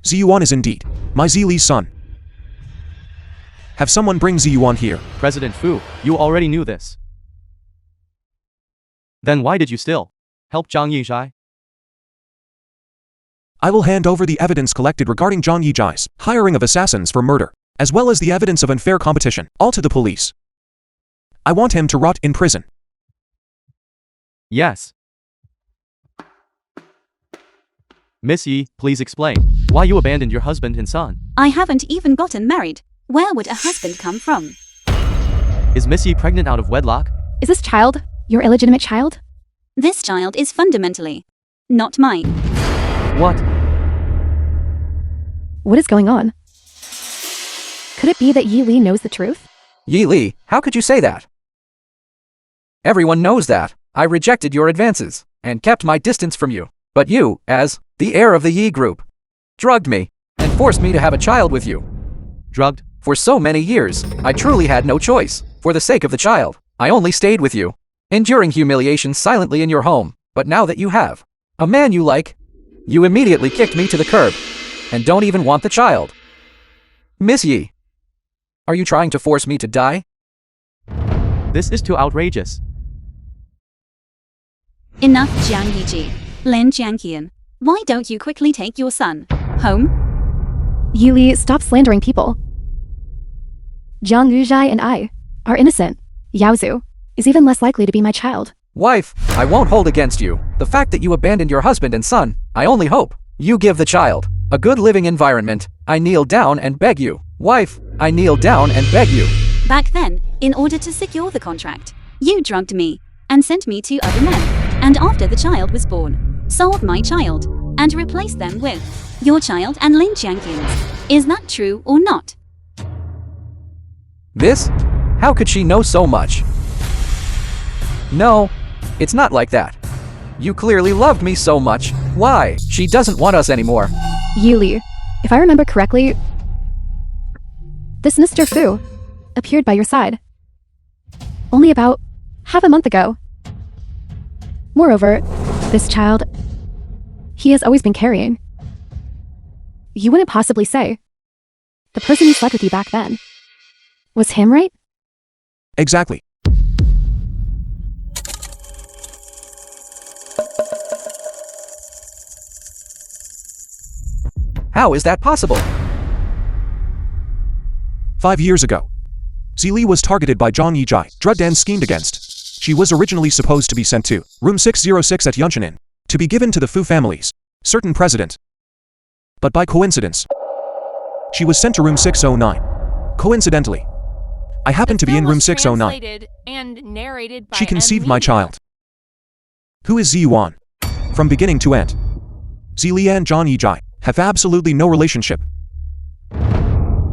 Ziyuan is indeed my Zili's son. Have someone bring Ziyuan here. President Fu, you already knew this. Then why did you still help Zhang Yizhai? I will hand over the evidence collected regarding Zhang Yizhai's hiring of assassins for murder. as well as the evidence of unfair competition, all to the police. I want him to rot in prison. Yes. Miss Yi, please explain why you abandoned your husband and son. I haven't even gotten married. Where would a husband come from? Is Miss Yi pregnant out of wedlock? Is this child your illegitimate child? This child is fundamentally not mine. What? What is going on? Could it be that Yi Li knows the truth? Yi Li, how could you say that? Everyone knows that. I rejected your advances and kept my distance from you. But you, as the heir of the Yi group, drugged me and forced me to have a child with you. Drugged? For so many years, I truly had no choice. For the sake of the child, I only stayed with you, enduring humiliation silently in your home. But now that you have a man you like, you immediately kicked me to the curb and don't even want the child. Miss Yi, are you trying to force me to die? This is too outrageous. Enough, Jiang Yiji. Lin Jiangqian. Why don't you quickly take your son home? Yi Li, stop slandering people. Jiang Yuzhai and I are innocent. Yaozu is even less likely to be my child. Wife, I won't hold against you the fact that you abandoned your husband and son. I only hope you give the child a good living environment. I kneel down and beg you. Wife, I kneel down and beg you. Back then, in order to secure the contract, you drugged me and sent me to other men. And after the child was born, sold my child and replaced them with your child and Lin Jiangqian's. Is that true or not? This? How could she know so much? No, it's not like that. You clearly loved me so much. Why? She doesn't want us anymore. Yi Li, if I remember correctly, this Mr. Fu appeared by your side only about half a month ago. Moreover, this child, he has always been carrying. You wouldn't possibly say the person who slept with you back then was him, right? Exactly. How is that possible? 5 years ago, Zili was targeted by Zhang Yijai, drugged and schemed against. She was originally supposed to be sent to room 606 at Yunchanin, to be given to the Fu family's certain president. But by coincidence, she was sent to room 609. Coincidentally, I happened to be in room 609. And narrated by She conceived my Media. child, who is Zi Yuan. From beginning to end, Zili and Zhang Yijai have absolutely no relationship.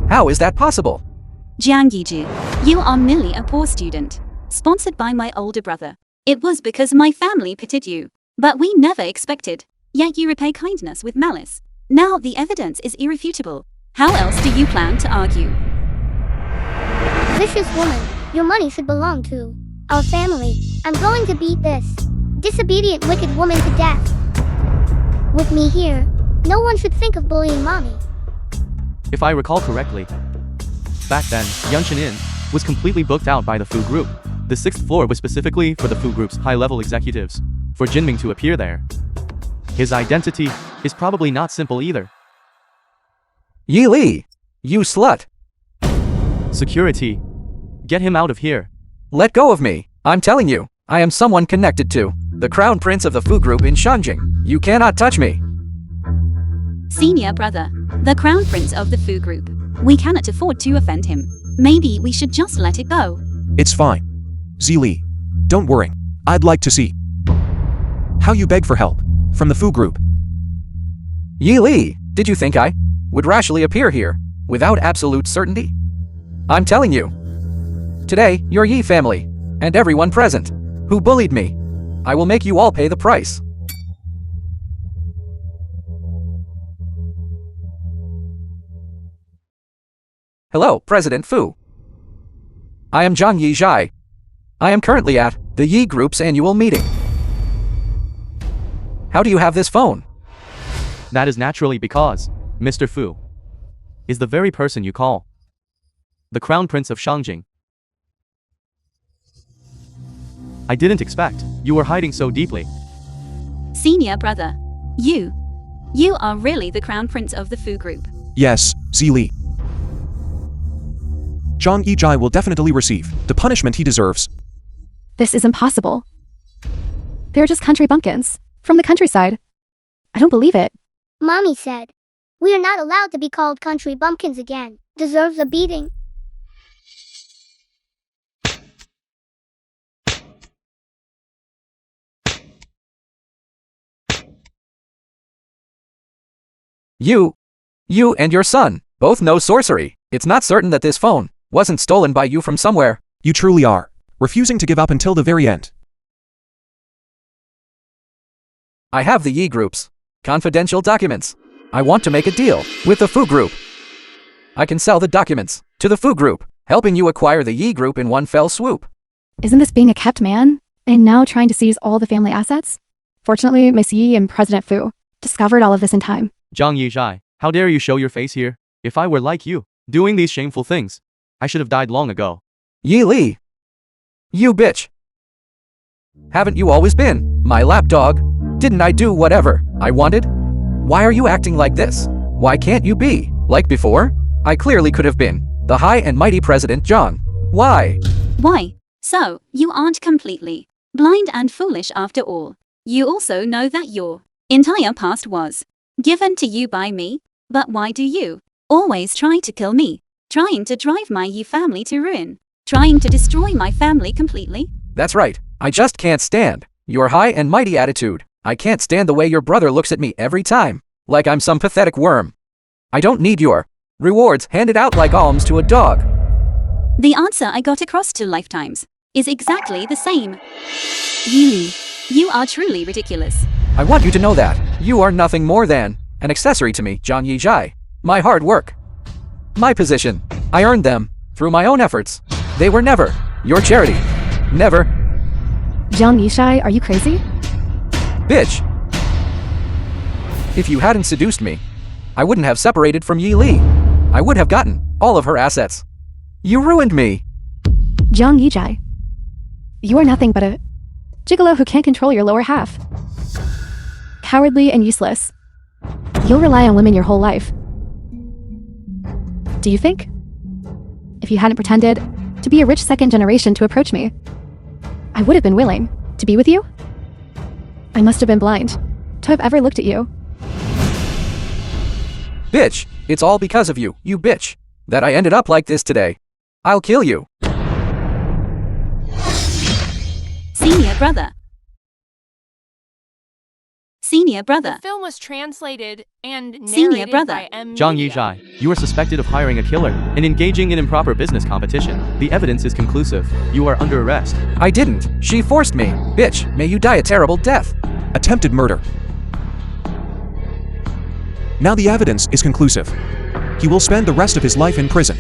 How is that possible? Jiang Yiji, you are merely a poor student, sponsored by my older brother. It was because my family pitied you, but we never expected. Yet you repay kindness with malice. Now the evidence is irrefutable. How else do you plan to argue? Vicious woman, your money should belong to our family. I'm going to beat this disobedient wicked woman to death. With me here, no one should think of bullying mommy. If I recall correctly, back then, Yunshin Inn was completely booked out by the Fu Group. The 6th floor was specifically for the Fu Group's high-level executives. For Jinming to appear there, his identity is probably not simple either. Yi Li, you slut. Security. Get him out of here. Let go of me. I'm telling you, I am someone connected to the Crown Prince of the Fu Group in Shanjing. You cannot touch me. Senior brother, the Crown Prince of the Fu Group. We cannot afford to offend him. Maybe we should just let it go. It's fine. Zili, don't worry. I'd like to see how you beg for help from the Fu Group. Yi Li, did you think I would rashly appear here without absolute certainty? I'm telling you. Today, your Yi family and everyone present who bullied me, I will make you all pay the price. Hello, President Fu. I am Zhang Yizhai. I am currently at the Yi Group's annual meeting. How do you have this phone? That is naturally because Mr. Fu is the very person you call the Crown Prince of Shangjing. I didn't expect you were hiding so deeply. Senior brother, you are really the Crown Prince of the Fu Group. Yes, Zili. Zhang Yijai will definitely receive the punishment he deserves. This is impossible. They're just country bumpkins. From the countryside. I don't believe it. Mommy said, we are not allowed to be called country bumpkins again. Deserves a beating. You and your son both know sorcery. It's not certain that this phone wasn't stolen by you from somewhere. You truly are, refusing to give up until the very end. I have the Yi Group's confidential documents. I want to make a deal with the Fu Group. I can sell the documents to the Fu Group, helping you acquire the Yi Group in one fell swoop. Isn't this being a kept man? And now trying to seize all the family assets? Fortunately, Miss Yi and President Fu discovered all of this in time. Zhang Yijai, how dare you show your face here? If I were like you, doing these shameful things, I should have died long ago. Yi Li! You bitch! Haven't you always been my lapdog? Didn't I do whatever I wanted? Why are you acting like this? Why can't you be like before? I clearly could have been the high and mighty President Zhang. Why? Why? So, you aren't completely blind and foolish after all. You also know that your entire past was given to you by me. But why do you always try to kill me? Trying to drive my Yi family to ruin? Trying to destroy my family completely? That's right. I just can't stand your high and mighty attitude. I can't stand the way your brother looks at me every time, like I'm some pathetic worm. I don't need your rewards handed out like alms to a dog. The answer I got across 2 lifetimes is exactly the same. Yi Li, you are truly ridiculous. I want you to know that you are nothing more than an accessory to me, Zhang Yijai. My hard work, my position, I earned them through my own efforts. They were never your charity. Never. Zhang Yishai, are you crazy? Bitch. If you hadn't seduced me, I wouldn't have separated from Yi Li. I would have gotten all of her assets. You ruined me. Zhang Yijai. You are nothing but a gigolo who can't control your lower half. Cowardly and useless. You'll rely on women your whole life. Do you think? If you hadn't pretended to be a rich second generation to approach me, I would have been willing to be with you? I must have been blind to have ever looked at you. Bitch, it's all because of you, you bitch, that I ended up like this today. I'll kill you. Senior brother. Senior brother. The film was translated and Senior narrated brother. by M. Zhang Media. Yijai, you are suspected of hiring a killer and engaging in improper business competition. The evidence is conclusive. You are under arrest. I didn't. She forced me. Bitch, may you die a terrible death. Attempted murder. Now the evidence is conclusive. He will spend the rest of his life in prison.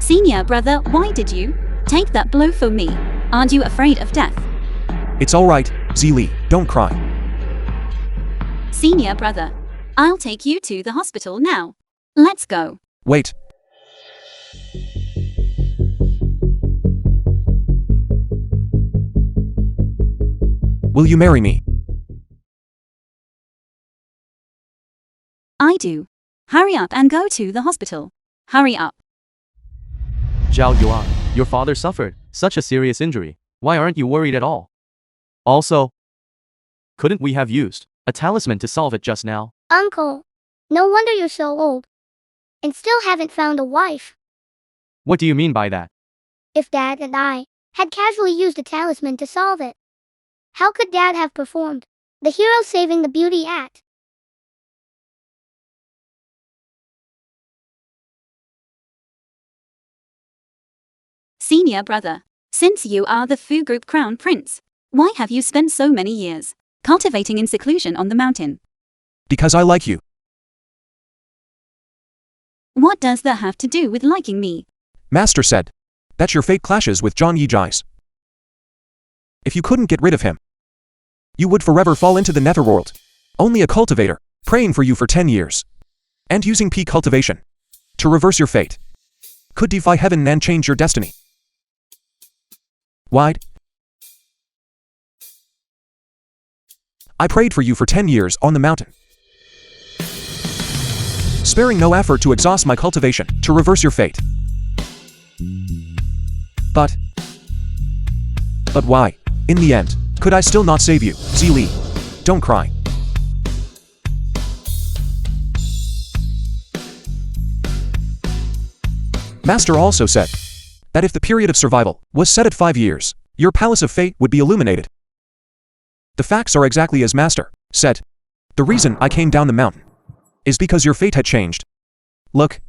Senior brother, why did you take that blow for me? Aren't you afraid of death? It's alright, Zili, don't cry. Senior brother, I'll take you to the hospital now. Let's go. Wait. Will you marry me? I do. Hurry up and go to the hospital. Hurry up. Zhao Yuan, your father suffered such a serious injury. Why aren't you worried at all? Also, couldn't we have used a talisman to solve it just now? Uncle, no wonder you're so old. And still haven't found a wife. What do you mean by that? If Dad and I had casually used a talisman to solve it, how could Dad have performed the hero saving the beauty act? Senior brother, since you are the Fu Group Crown Prince, why have you spent so many years cultivating in seclusion on the mountain? Because I like you. What does that have to do with liking me? Master said that your fate clashes with Zhang Yijai's. If you couldn't get rid of him, you would forever fall into the netherworld. Only a cultivator, praying for you for 10 years, and using P cultivation to reverse your fate, could defy heaven and change your destiny. Why'd I prayed for you for 10 years on the mountain, sparing no effort to exhaust my cultivation to reverse your fate. But why? In the end, could I still not save you, Zelie? Don't cry. Master also said that if the period of survival was set at 5 years, your palace of fate would be illuminated. The facts are exactly as Master said. The reason I came down the mountain is because your fate had changed. Look,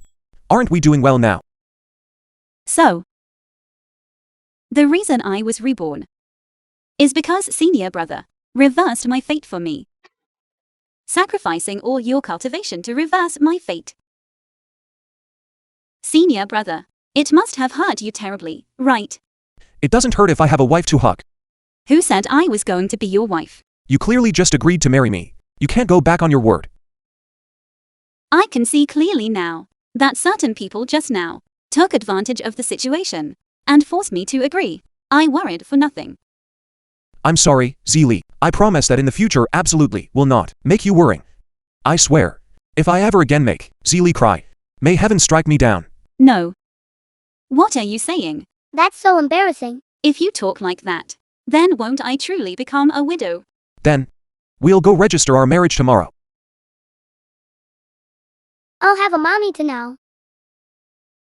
aren't we doing well now? So, the reason I was reborn is because senior brother reversed my fate for me, sacrificing all your cultivation to reverse my fate. Senior brother, it must have hurt you terribly, right? It doesn't hurt if I have a wife to hug. Who said I was going to be your wife? You clearly just agreed to marry me. You can't go back on your word. I can see clearly now that certain people just now took advantage of the situation and forced me to agree. I worried for nothing. I'm sorry, Zelie. I promise that in the future absolutely will not make you worrying. I swear. If I ever again make Zelie cry, may heaven strike me down. No. What are you saying? That's so embarrassing. If you talk like that, then won't I truly become a widow? Then, we'll go register our marriage tomorrow. I'll have a mommy to now.